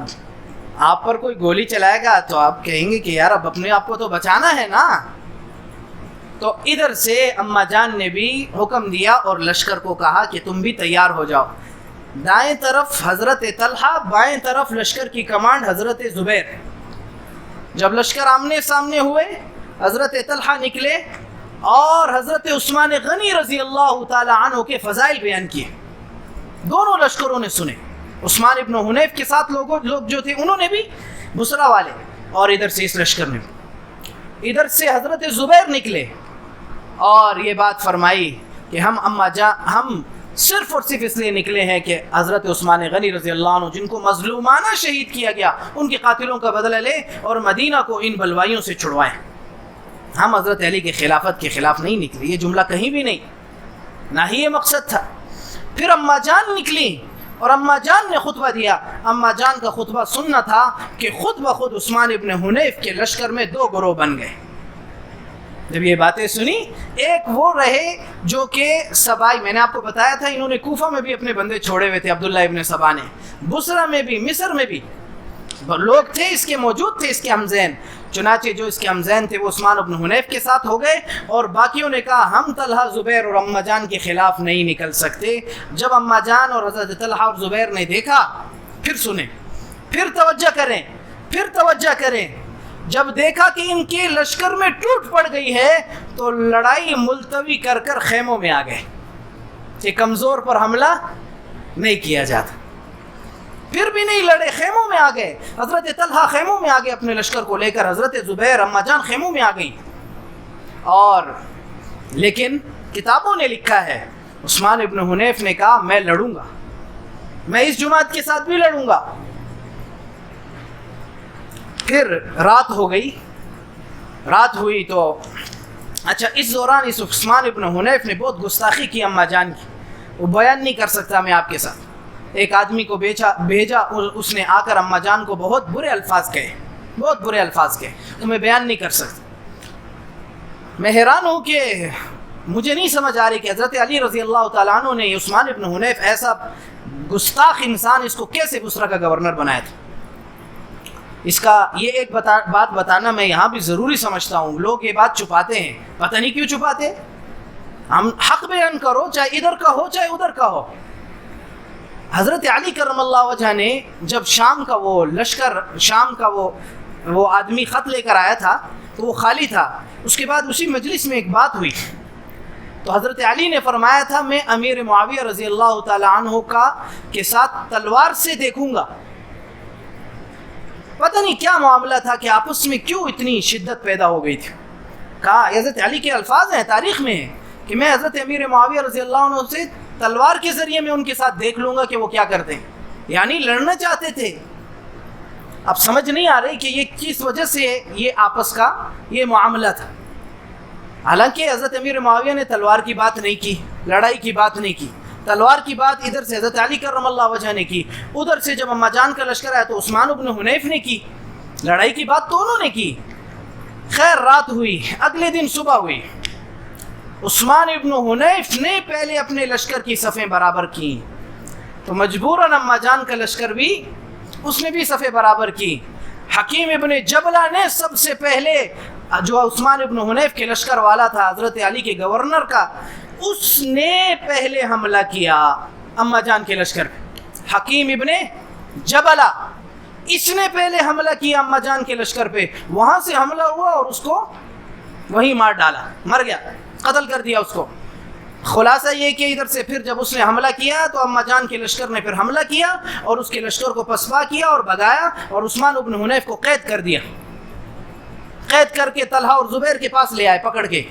Speaker 1: آپ پر کوئی گولی چلائے گا تو آپ کہیں گے کہ یار اب اپنے آپ کو تو بچانا ہے نا، تو ادھر سے اما جان نے بھی حکم دیا اور لشکر کو کہا کہ تم بھی تیار ہو جاؤ۔ دائیں طرف حضرت طلحہ، بائیں طرف لشکر کی کمانڈ حضرت زبیر۔ جب لشکر آمنے سامنے ہوئے، حضرت طلحہ نکلے اور حضرت عثمان غنی رضی اللہ تعالی عنہ کے فضائل بیان کیے، دونوں لشکروں نے سنے۔ عثمان ابن حنیف کے ساتھ لوگ جو تھے انہوں نے بھی، بصرہ والے، اور ادھر سے اس لشکر نے بھی۔ ادھر سے حضرت زبیر نکلے اور یہ بات فرمائی کہ ہم صرف اور صرف اس لیے نکلے ہیں کہ حضرت عثمان غنی رضی اللہ عنہ جن کو مظلومانہ شہید کیا گیا ان کے قاتلوں کا بدلہ لیں اور مدینہ کو ان بلوائیوں سے چھڑوائیں۔ ہم حضرت علی کے خلافت کے خلاف نہیں نکلے، یہ جملہ کہیں بھی نہیں، نہ ہی یہ مقصد تھا۔ پھر اما جان نکلی اور اما جان نے خطبہ دیا۔ اما جان کا خطبہ سننا تھا کہ خود بخود عثمان ابن حنیف کے لشکر میں دو گروہ بن گئے۔ جب یہ باتیں سنی، ایک وہ رہے جو کہ سبائی، میں نے آپ کو بتایا تھا انہوں نے کوفہ میں بھی اپنے بندے چھوڑے ہوئے تھے، عبداللہ ابن سبا نے، بصرہ میں بھی، مصر میں بھی لوگ تھے اس کے، موجود تھے اس کے ہمزین۔ چنانچہ جو اس کے ہمزین تھے وہ عثمان ابن حنیف کے ساتھ ہو گئے اور باقیوں نے کہا ہم طلحہ، زبیر اور اما جان کے خلاف نہیں نکل سکتے۔ جب اما جان اور حضرت طلحہ اور زبیر نے دیکھا، پھر سنیں، پھر توجہ کریں، جب دیکھا کہ ان کے لشکر میں ٹوٹ پڑ گئی ہے تو لڑائی ملتوی کر کر خیموں میں آ گئے کہ کمزور پر حملہ نہیں کیا جاتا۔ پھر بھی نہیں لڑے، خیموں میں آ گئے۔ حضرت طلحہ خیموں میں آ گئے اپنے لشکر کو لے کر، حضرت زبیر، اما جان خیموں میں آ گئی۔ اور لیکن کتابوں نے لکھا ہے عثمان ابن حنیف نے کہا میں لڑوں گا، میں اس جماعت کے ساتھ بھی لڑوں گا۔ پھر رات ہو گئی، رات ہوئی تو اچھا اس دوران اس عثمان ابن حنیف نے بہت گستاخی کی اما جان کی، وہ بیان نہیں کر سکتا میں آپ کے ساتھ۔ ایک آدمی کو بھیجا، اس نے آ کر اما جان کو بہت برے الفاظ کہے، بہت برے الفاظ کہے، تو میں بیان نہیں کر سکتا۔ میں حیران ہوں کہ مجھے نہیں سمجھ آ رہی کہ حضرت علی رضی اللہ تعالیٰ عنہ نے عثمان ابن حنیف ایسا گستاخ انسان اس کو کیسے بصرہ کا گورنر بنایا تھا۔ اس کا یہ ایک بات بتانا میں یہاں بھی ضروری سمجھتا ہوں، لوگ یہ بات چھپاتے ہیں، پتہ نہیں کیوں چھپاتے ہیں۔ ہم حق بیان کرو، چاہے ادھر کا ہو چاہے ادھر کا ہو۔ حضرت علی کرم اللہ وجہ نے جب شام کا وہ لشکر، شام کا وہ آدمی خط لے کر آیا تھا تو وہ خالی تھا، اس کے بعد اسی مجلس میں ایک بات ہوئی تو حضرت علی نے فرمایا تھا میں امیر معاویہ رضی اللہ تعالی عنہ کے ساتھ تلوار سے دیکھوں گا۔ پتہ نہیں کیا معاملہ تھا کہ آپس میں کیوں اتنی شدت پیدا ہو گئی تھی۔ کہا حضرت علی کے الفاظ ہیں، تاریخ میں ہیں کہ میں حضرت امیر معاویہ رضی اللہ عنہ سے تلوار کے ذریعے میں ان کے ساتھ دیکھ لوں گا کہ وہ کیا کرتے ہیں، یعنی لڑنا چاہتے تھے۔ اب سمجھ نہیں آ رہی کہ یہ کس وجہ سے یہ آپس کا یہ معاملہ تھا۔ حالانکہ حضرت امیر معاویہ نے تلوار کی بات نہیں کی، لڑائی کی بات نہیں کی، تلوار کی بات ادھر سے حضرت علی کرم اللہ وجہ نے کی، ادھر سے جب اما جان کا لشکر آیا تو عثمان بن حنیف نے کی، لڑائی کی بات تو انہوں نے کی۔ خیر رات ہوئی، اگلے دن صبح ہوئی، عثمان ابن حنیف نے پہلے اپنے لشکر کی صفیں برابر کی تو مجبوراً اما جان کا لشکر بھی اس نے بھی صفیں برابر کی۔ حکیم ابن جبلہ نے سب سے پہلے، جو عثمان ابن حنیف کے لشکر والا تھا، حضرت علی کے گورنر کا، اس نے پہلے حملہ کیا اما جان کے لشکر پہ۔ حکیم ابن جبلہ، اس نے پہلے حملہ کیا اما جان کے لشکر پہ، وہاں سے حملہ ہوا اور اس کو وہیں مار ڈالا، مر گیا، قتل کر دیا اس کو۔ خلاصہ یہ کہ ادھر سے پھر جب اس نے حملہ کیا تو اما جان کے لشکر نے پھر حملہ کیا اور اس کے لشکر کو پسپا کیا اور بھگایا اور عثمان ابن حنیف کو قید کر دیا، قید کر کے طلحہ اور زبیر کے پاس لے آئے پکڑ کے۔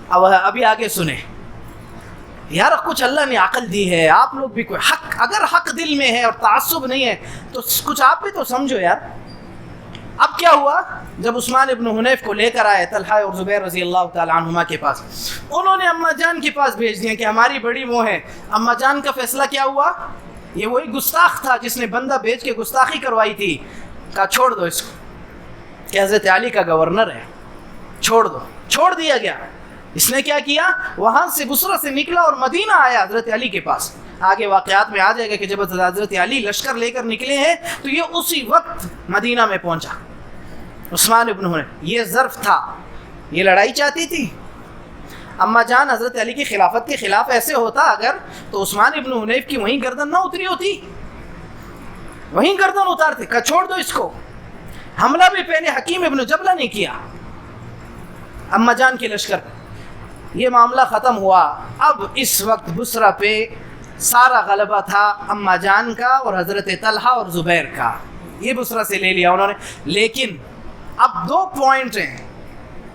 Speaker 1: اب ابھی آگے سنیں یار، کچھ اللہ نے عقل دی ہے، آپ لوگ بھی کوئی حق، اگر حق دل میں ہے اور تعصب نہیں ہے تو کچھ آپ بھی تو سمجھو یار۔ اب کیا ہوا، جب عثمان ابن حنیف کو لے کر آئے طلحہ اور زبیر رضی اللہ تعالی عنہما کے پاس، انہوں نے اما جان کے پاس بھیج دیا کہ ہماری بڑی وہ ہے۔ اما جان کا فیصلہ کیا ہوا، یہ وہی گستاخ تھا جس نے بندہ بھیج کے گستاخی کروائی تھی، کہا چھوڑ دو اس کو، کہ حضرت علی کا گورنر ہے، چھوڑ دو، چھوڑ دیا گیا۔ اس نے کیا کیا، وہاں سے بصرہ سے نکلا اور مدینہ آیا حضرت علی کے پاس۔ آگے واقعات میں آ جائے گا کہ جب حضرت علی لشکر لے کر نکلے ہیں تو یہ اسی وقت مدینہ میں پہنچا عثمان ابن حنیف۔ یہ ظرف تھا، یہ لڑائی چاہتی تھی اما جان حضرت علی کی خلافت کے خلاف۔ ایسے ہوتا اگر تو عثمان ابن حنیف کی وہیں گردن نہ اتری ہوتی، وہیں گردن اتارتے، کہا چھوڑ دو اس کو۔ حملہ بھی پہلے حکیم ابن جبلہ نے کیا اما جان کے لشکر پر۔ یہ معاملہ ختم ہوا۔ اب اس وقت بصرہ پہ سارا غلبہ تھا اما جان کا اور حضرت طلحہ اور زبیر کا، یہ بصرہ سے لے لیا انہوں نے۔ لیکن اب دو پوائنٹ ہیں،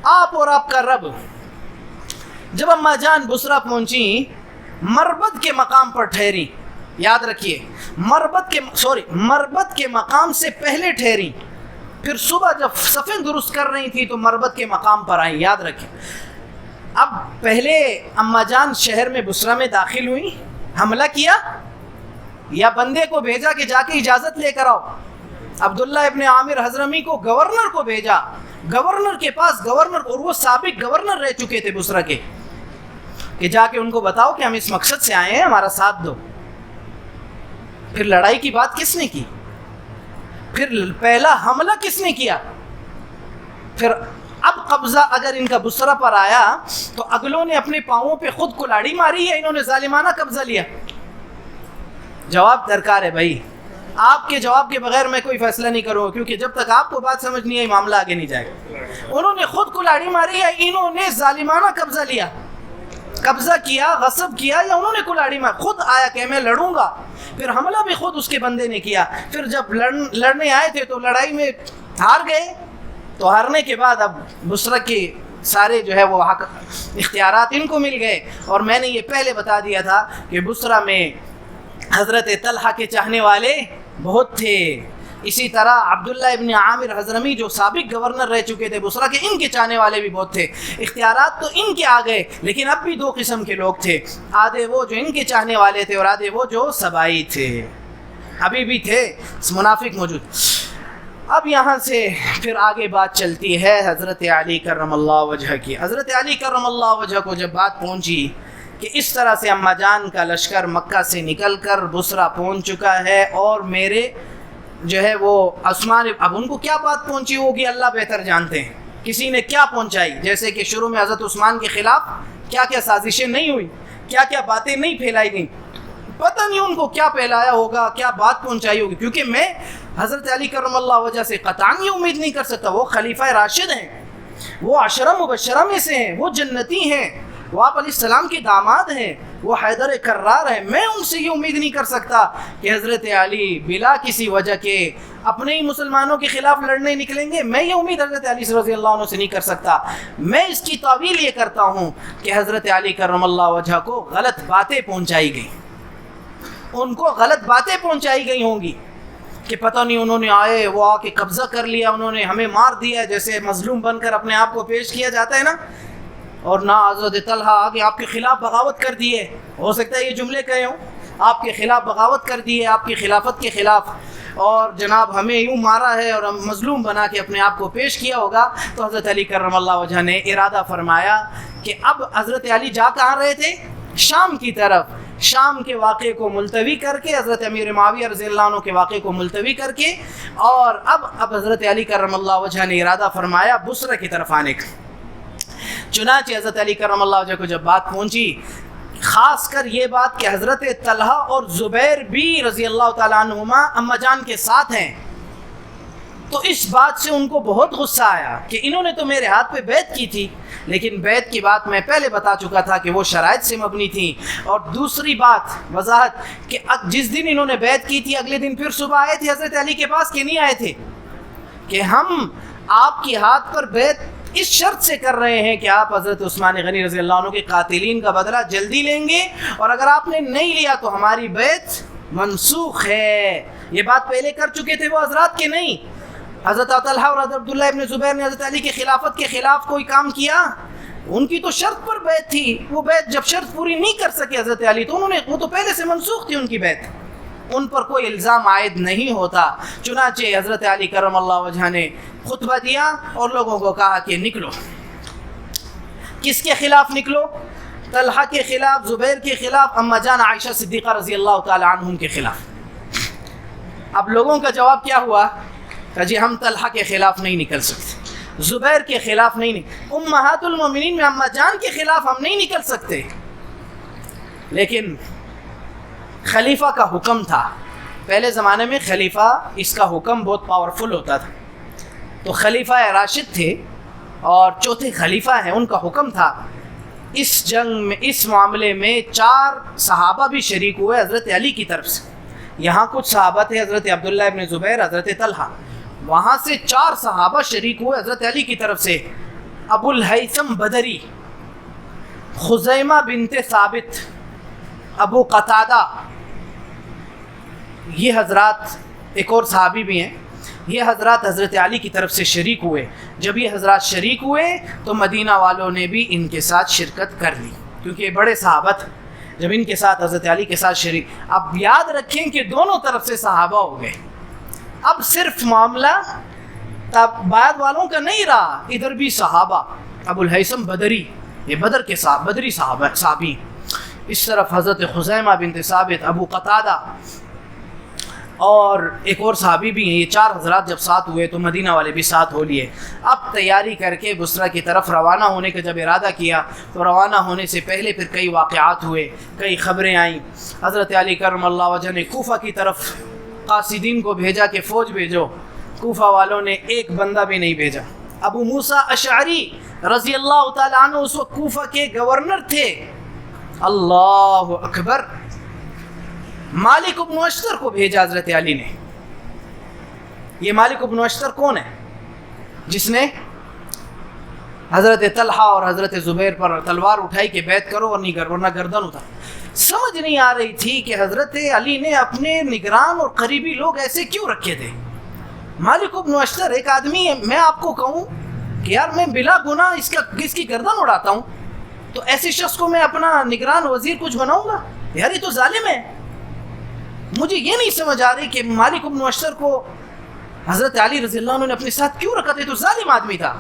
Speaker 1: آپ اور آپ کا رب۔ جب اما جان بصرہ پہنچی، مربد کے مقام پر ٹھہری، یاد رکھیے مربد کے مقام سے پہلے ٹھہری، پھر صبح جب صفیں درست کر رہی تھی تو مربد کے مقام پر آئیں، یاد رکھیں۔ اب پہلے اما جان شہر میں بصرہ میں داخل ہوئی، حملہ کیا، یا بندے کو بھیجا کہ جا کے اجازت لے کر آؤ؟ عبداللہ ابن عامر حضرمی کو، گورنر کو بھیجا، گورنر کے پاس، گورنر، اور وہ سابق گورنر رہ چکے تھے بصرہ کے، کہ جا کے ان کو بتاؤ کہ ہم اس مقصد سے آئے ہیں، ہمارا ساتھ دو۔ پھر لڑائی کی بات کس نے کی، پھر پہلا حملہ کس نے کیا، پھر اب قبضہ اگر ان کا بصرہ پر آیا تو اگلوں نے اپنے پاؤں پہ خود کلاڑی ماری ہے، انہوں نے ظالمانہ قبضہ لیا؟ جواب درکار ہے بھائی، آپ کے جواب کے بغیر میں کوئی فیصلہ نہیں کروں، کیونکہ جب تک آپ کو بات سمجھ نہیں آئی معاملہ آگے نہیں جائے گا۔ انہوں نے خود کلاڑی ماری ہے، انہوں نے ظالمانہ قبضہ لیا، قبضہ کیا، غصب کیا، یا انہوں نے کلاڑی ماری؟ خود آیا کہ میں لڑوں گا، پھر حملہ بھی خود اس کے بندے نے کیا۔ پھر جب لڑنے آئے تھے تو لڑائی میں ہار گئے، تو ہارنے کے بعد اب بصرہ کے سارے جو ہے وہ حق اختیارات ان کو مل گئے۔ اور میں نے یہ پہلے بتا دیا تھا کہ بصرہ میں حضرت طلحہ کے چاہنے والے بہت تھے، اسی طرح عبداللہ ابن عامر حضرمی جو سابق گورنر رہ چکے تھے بصرہ کے، ان کے چاہنے والے بھی بہت تھے۔ اختیارات تو ان کے آ گئے، لیکن اب بھی دو قسم کے لوگ تھے، آدھے وہ جو ان کے چاہنے والے تھے اور آدھے وہ جو سبائی تھے، ابھی بھی تھے منافق موجود۔ اب یہاں سے پھر آگے بات چلتی ہے حضرت علی کرم اللہ وجہ کی۔ حضرت علی کرم اللہ وجہ کو جب بات پہنچی کہ اس طرح سے اما جان کا لشکر مکہ سے نکل کر بصرہ پہنچ چکا ہے اور میرے جو ہے وہ عثمان، اب ان کو کیا بات پہنچی ہوگی اللہ بہتر جانتے ہیں، کسی نے کیا پہنچائی، جیسے کہ شروع میں حضرت عثمان کے خلاف کیا کیا سازشیں نہیں ہوئی، کیا کیا باتیں نہیں پھیلائی گئیں، پتہ نہیں ان کو کیا پھیلایا ہوگا، کیا بات پہنچائی ہوگی، کیونکہ میں حضرت علی کرم اللہ وجہ سے قطعاً یہ امید نہیں کر سکتا، وہ خلیفہ راشد ہیں، وہ عشرہ مبشرہ میں سے ہیں، وہ جنتی ہیں، وہ آپ علیہ السلام کے داماد ہیں، وہ حیدر کرار ہیں، میں ان سے یہ امید نہیں کر سکتا کہ حضرت علی بلا کسی وجہ کے اپنے ہی مسلمانوں کے خلاف لڑنے نکلیں گے، میں یہ امید حضرت علی رضی اللہ عنہ سے نہیں کر سکتا۔ میں اس کی تعویل یہ کرتا ہوں کہ حضرت علی کرم اللہ وجہ کو غلط باتیں پہنچائی گئیں، ان کو غلط باتیں پہنچائی گئی ہوں گی کہ پتہ نہیں انہوں نے آئے، وہ آ کے قبضہ کر لیا، انہوں نے ہمیں مار دیا، جیسے مظلوم بن کر اپنے آپ کو پیش کیا جاتا ہے نا، اور نہ حضرت طلحہ آگے آپ کے خلاف بغاوت کر دیے، ہو سکتا ہے یہ جملے کہے ہوں، آپ کے خلاف بغاوت کر دیے، آپ کی خلافت کے خلاف، اور جناب ہمیں یوں مارا ہے اور ہم مظلوم بنا کے اپنے آپ کو پیش کیا ہوگا۔ تو حضرت علی کرم اللہ وجہ نے ارادہ فرمایا کہ اب حضرت علی جا کہاں رہے تھے؟ شام کی طرف، شام کے واقعے کو ملتوی کر کے، حضرت امیر معاویہ رضی اللہ عنہ کے واقعے کو ملتوی کر کے، اور اب حضرت علی کرم اللہ وجہ نے ارادہ فرمایا بصرہ کی طرف آنے کا۔ چنانچہ حضرت علی کرم اللہ وجہ کو جب بات پہنچی، خاص کر یہ بات کہ حضرت طلحہ اور زبیر بھی رضی اللہ تعالیٰ عنہما اماں جان کے ساتھ ہیں، تو اس بات سے ان کو بہت غصہ آیا کہ انہوں نے تو میرے ہاتھ پہ بیعت کی تھی، لیکن بیعت کی بات میں پہلے بتا چکا تھا کہ وہ شرائط سے مبنی تھی، اور دوسری بات وضاحت کہ جس دن انہوں نے بیعت کی تھی اگلے دن پھر صبح آئے تھے حضرت علی کے پاس کہ نہیں آئے تھے کہ ہم آپ کے ہاتھ پر بیعت اس شرط سے کر رہے ہیں کہ آپ حضرت عثمان غنی رضی اللہ عنہ کے قاتلین کا بدلہ جلدی لیں گے، اور اگر آپ نے نہیں لیا تو ہماری بیعت منسوخ ہے۔ یہ بات پہلے کر چکے تھے وہ حضرات کہ نہیں؟ حضرت طلحہ اور حضرت عبداللہ ابن زبیر نے حضرت علی کی خلافت کے خلاف کوئی کام کیا؟ ان کی تو شرط پر بیعت تھی، وہ بیعت جب شرط پوری نہیں کر سکے حضرت علی تو وہ تو پہلے سے منسوخ تھی ان کی بیعت، ان پر کوئی الزام عائد نہیں ہوتا۔ چنانچہ حضرت علی کرم اللہ وجہ نے خطبہ دیا اور لوگوں کو کہا کہ نکلو۔ کس کے خلاف نکلو؟ طلحہ کے خلاف، زبیر کے خلاف، اماں جان عائشہ صدیقہ رضی اللہ تعالی عنہم کے خلاف۔ اب لوگوں کا جواب کیا ہوا کہ جی ہم طلحہ کے خلاف نہیں نکل سکتے، زبیر کے خلاف نہیں امہات المومنین میں اماں جان کے خلاف ہم نہیں نکل سکتے، لیکن خلیفہ کا حکم تھا، پہلے زمانے میں خلیفہ اس کا حکم بہت پاورفل ہوتا تھا، تو خلیفہ راشد تھے اور چوتھے خلیفہ ہیں، ان کا حکم تھا۔ اس جنگ میں، اس معاملے میں 4 صحابہ بھی شریک ہوئے حضرت علی کی طرف سے، یہاں کچھ صحابہ تھے حضرت عبداللہ ابن زبیر، حضرت طلحہ، وہاں سے 4 صحابہ شریک ہوئے حضرت علی کی طرف سے، ابو الہیثم بدری، خزیمہ بنت ثابت، ابو قتادہ، یہ حضرات، ایک اور صحابی بھی ہیں، یہ حضرات حضرت علی کی طرف سے شریک ہوئے۔ جب یہ حضرات شریک ہوئے تو مدینہ والوں نے بھی ان کے ساتھ شرکت کر لی، کیونکہ یہ بڑے صحابہ تھے، جب ان کے ساتھ حضرت علی کے ساتھ شریک۔ اب یاد رکھیں کہ دونوں طرف سے صحابہ ہو گئے، اب صرف معاملہ بعد والوں کا نہیں رہا، ادھر بھی صحابہ، ابو الہیثم بدری، یہ بدر کے بدری صحابی، اس طرف حضرت خزیمہ بنت ثابت، ابو قتادہ، اور ایک اور صحابی بھی ہیں۔ یہ 4 حضرات جب ساتھ ہوئے تو مدینہ والے بھی ساتھ ہو لیے۔ اب تیاری کر کے بصرہ کی طرف روانہ ہونے کا جب ارادہ کیا تو روانہ ہونے سے پہلے پھر کئی واقعات ہوئے، کئی خبریں آئیں۔ حضرت علی کرم اللہ وجہ نے کوفہ کی طرف قاصدین کو بھیجا کہ فوج بھیجو، کوفہ والوں نے ایک بندہ بھی نہیں بھیجا۔ ابو موسیٰ اشعری رضی اللہ تعالیٰ عنہ اس وقت کوفہ کے گورنر تھے، اللہ اکبر۔ مالک بن اشتر کو بھیجا حضرت علی نے۔ یہ مالک بن اشتر کون ہے؟ جس نے حضرت طلحہ اور حضرت زبیر پر تلوار اٹھائی کہ بیعت کرو ورنہ گردن اٹھا۔ سمجھ نہیں آ رہی تھی کہ حضرت علی نے اپنے نگران اور قریبی لوگ ایسے کیوں رکھے تھے۔ مالک بن اشتر ایک آدمی ہے، میں آپ کو کہوں کہ یار میں بلا گناہ اس کی گردن اڑاتا ہوں، تو ایسے شخص کو میں اپنا نگران وزیر کچھ بناؤں گا؟ یار یہ تو ظالم ہے۔ مجھے یہ نہیں سمجھ آ رہی کہ مالک بن اشتر کو حضرت علی رضی اللہ عنہ نے اپنے ساتھ کیوں رکھا تھا، تو ظالم آدمی تھا۔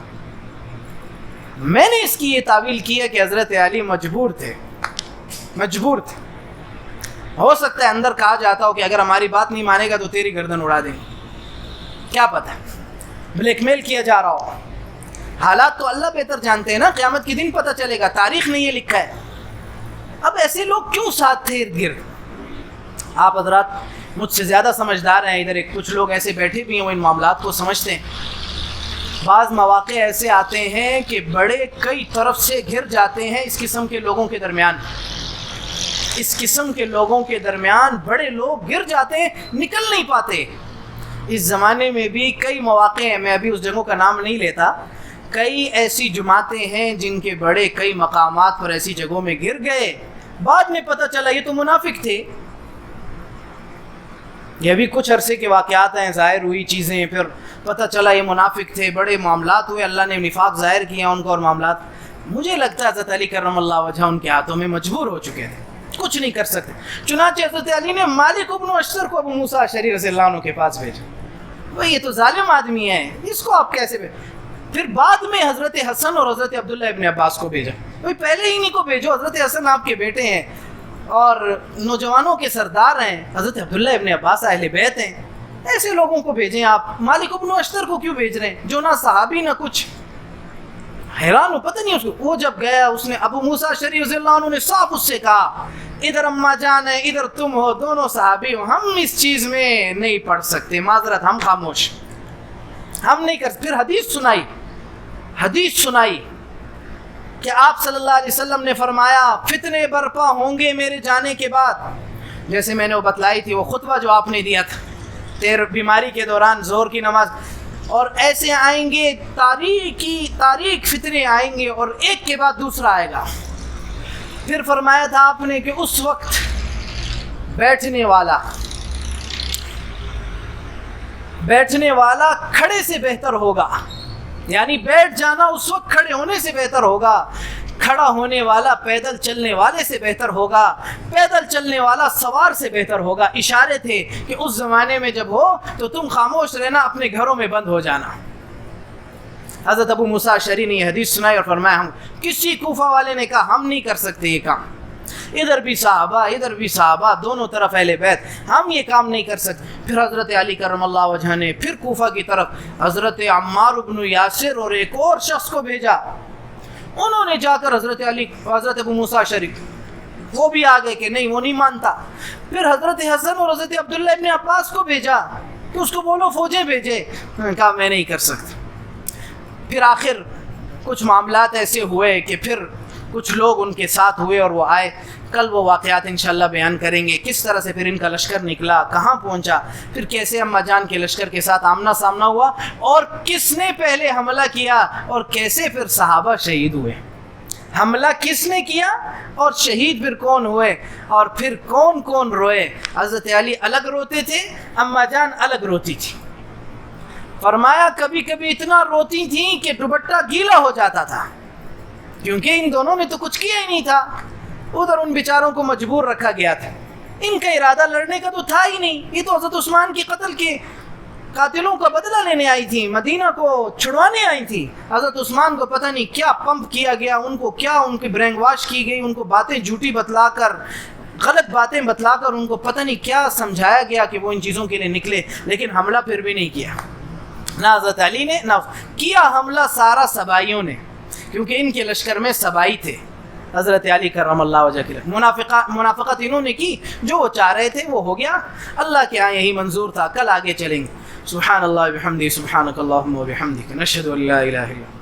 Speaker 1: میں نے اس کی یہ تعویل کی ہے کہ حضرت علی مجبور تھے، ہو سکتا ہے اندر کہا جاتا ہو کہ اگر ہماری بات نہیں مانے گا تو تیری گردن اڑا دیں گے، کیا پتہ بلیک میل کیا جا رہا ہو. حالات تو اللہ بہتر جانتے ہیں نا, قیامت کے دن پتہ چلے گا, تاریخ نے یہ لکھا ہے. اب ایسے لوگ کیوں ساتھ تھے ارد گرد؟ آپ حضرات مجھ سے زیادہ سمجھدار ہیں, ادھر ایک کچھ لوگ ایسے بیٹھے بھی ہیں وہ ان معاملات کو سمجھتے ہیں. بعض مواقع ایسے آتے ہیں کہ بڑے کئی طرف سے گھر جاتے ہیں اس قسم کے لوگوں کے درمیان, اس قسم کے لوگوں کے درمیان بڑے لوگ گر جاتے ہیں, نکل نہیں پاتے. اس زمانے میں بھی کئی مواقع ہیں, میں ابھی اس جگہوں کا نام نہیں لیتا, کئی ایسی جماعتیں ہیں جن کے بڑے کئی مقامات پر ایسی جگہوں میں گر گئے, بعد میں پتہ چلا یہ تو منافق تھے. یہ بھی کچھ عرصے کے واقعات ہیں, ظاہر ہوئی چیزیں, پھر پتہ چلا یہ منافق تھے, بڑے معاملات ہوئے, اللہ نے نفاق ظاہر کیا ان کو, اور معاملات مجھے لگتا ہے حضرت علی کرم اللہ وجہ ان کے ہاتھوں میں مجبور ہو چکے تھے, کچھ نہیں کر سکتے. چنانچہ حضرت علی نے مالک ابن اشتر کو ابو موسیٰ اشعری رضی اللہ عنہ کے پاس بھیجا. بھائی یہ تو ظالم آدمی ہے, اس کو آپ کیسے پھر بعد میں حضرت حسن اور حضرت عبداللہ ابن عباس کو بھیجا. بھائی پہلے ہی نہیں کو بھیجو, حضرت حسن آپ کے بیٹے ہیں اور نوجوانوں کے سردار ہیں, حضرت عبداللہ ابن عباس اہل بیت ہیں, ایسے لوگوں کو بھیجیں آپ. مالک ابن اشتر کو کیوں بھیج رہے ہیں جو نہ صحابی نہ کچھ؟ حیران ہو, پتہ نہیں اس کو. وہ جب گیا اس نے ابو موسیٰ اشعری رضی اللہ عنہ نے صاف اس سے کہا ادھر اما جان ہے, ادھر تم ہو, دونوں صحابی ہو, ہم اس چیز میں نہیں پڑھ سکتے, معذرت, ہم خاموش, ہم نہیں کر. پھر حدیث سنائی کہ آپ صلی اللہ علیہ وسلم نے فرمایا فتنے برپا ہوں گے میرے جانے کے بعد, جیسے میں نے وہ بتلائی تھی وہ خطبہ جو آپ نے دیا تھا بیماری کے دوران ظہر کی نماز, اور ایسے آئیں گے تاریخ فتنے آئیں گے اور ایک کے بعد دوسرا آئے گا. پھر فرمایا تھا آپ نے کہ اس وقت بیٹھنے والا کھڑے سے بہتر ہوگا, یعنی بیٹھ جانا اس وقت کھڑے ہونے سے بہتر ہوگا, کھڑا ہونے والا پیدل چلنے والے سے بہتر ہوگا, پیدل چلنے والا سوار سے بہتر ہوگا. اشارے تھے کہ اس زمانے میں جب ہو تو تم خاموش رہنا, اپنے گھروں میں بند ہو جانا. حضرت ابو موسیٰ اشعری نے یہ حدیث سنائی اور فرمایا ہم کسی کوفہ والے نے کہا ہم نہیں کر سکتے یہ کام, ادھر بھی صحابہ دونوں طرف اہل بیت, ہم یہ کام نہیں کر سکتے. پھر حضرت علی کرم اللہ وجہ نے پھر کوفہ کی طرف حضرت عمار بن یاسر اور ایک اور شخص کو بھیجا. انہوں نے جا کر حضرت ابو موسیٰ اشعری, وہ بھی آ گئے کہ نہیں وہ نہیں مانتا. پھر حضرت حسن اور حضرت عبداللہ ابن عباس کو بھیجا کہ اس کو بولو فوجیں بھیجے, کہا میں نہیں کر سکتا. پھر آخر کچھ معاملات ایسے ہوئے کہ پھر کچھ لوگ ان کے ساتھ ہوئے اور وہ آئے. کل وہ واقعات انشاءاللہ بیان کریں گے, کس طرح سے پھر ان کا لشکر نکلا, کہاں پہنچا, پھر کیسے اماں جان کے لشکر کے ساتھ آمنا سامنا ہوا, اور کس نے پہلے حملہ کیا, اور کیسے پھر صحابہ شہید ہوئے. حملہ کس نے کیا اور شہید پھر کون ہوئے, اور پھر کون کون روئے. حضرت علی الگ روتے تھے, اماں جان الگ روتی تھی. فرمایا کبھی کبھی اتنا روتی تھیں کہ دوپٹہ گیلا ہو جاتا تھا, کیونکہ ان دونوں نے تو کچھ کیا ہی نہیں تھا. ادھر ان بیچاروں کو مجبور رکھا گیا تھا, ان کا ارادہ لڑنے کا تو تھا ہی نہیں. یہ تو حضرت عثمان کے قتل کے قاتلوں کا بدلہ لینے آئی تھی, مدینہ کو چھڑوانے آئی تھی. حضرت عثمان کو پتہ نہیں کیا پمپ کیا گیا, ان کو کیا ان کی برین واش کی گئی, ان کو باتیں جھوٹی بتلا کر, غلط باتیں بتلا کر ان کو پتہ نہیں کیا سمجھایا گیا کہ وہ ان چیزوں کے لیے نکلے. لیکن حملہ پھر بھی نہیں کیا, نہ حضرت علی نے نہ کیا حملہ سارا سبائیوں نے, کیونکہ ان کے لشکر میں سبائی تھے. حضرت علی کرم اللہ وجہ کے منافقت انہوں نے کی, جو وہ چاہ رہے تھے وہ ہو گیا, اللہ کے ہاں یہی منظور تھا. کل آگے چلیں گے. سبحان اللہ بحمدہ, سبحانک اللہم وبحمدک, نشہد ان لا الہ الا انت.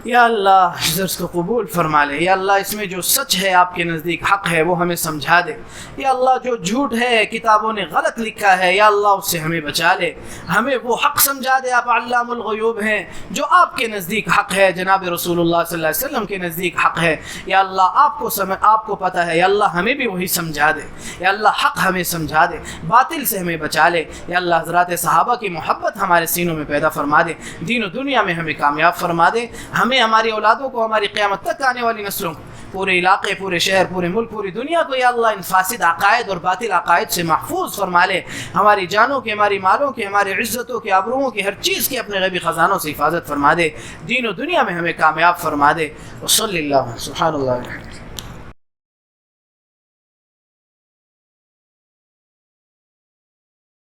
Speaker 1: یا اللہ اس درس کو قبول فرما لے. یا اللہ اس میں جو سچ ہے آپ کے نزدیک حق ہے وہ ہمیں سمجھا دے. یا اللہ جو جھوٹ ہے کتابوں نے غلط لکھا ہے یا اللہ اس سے ہمیں بچا لے, ہمیں وہ حق سمجھا دے. آپ علام الغیوب ہیں, جو آپ کے نزدیک حق ہے جناب رسول اللہ صلی اللہ علیہ وسلم کے نزدیک حق ہے, یا اللہ آپ کو پتہ ہے, یا اللہ ہمیں بھی وہی سمجھا دے. یا اللہ حق ہمیں سمجھا دے, باطل سے ہمیں بچا لے. یا اللہ حضرات صحابہ کی محبت ہمارے سینوں میں پیدا فرما دے, دین و دنیا میں ہمیں کامیاب فرما دے. ہماری اولادوں کو, ہماری قیامت تک آنے والی نسلوں کو, پورے علاقے, پورے شہر, پورے ملک, پوری دنیا کو یا اللہ ان فاسد عقائد اور باطل عقائد سے محفوظ فرما لے. ہماری جانوں کے, ہماری مالوں کے, ہماری عزتوں کے, آبروؤں کے, ہر چیز کی اپنے غیبی خزانوں سے حفاظت فرما دے. دین و دنیا میں ہمیں کامیاب فرما دے. وصلی اللہ, سبحان اللہ.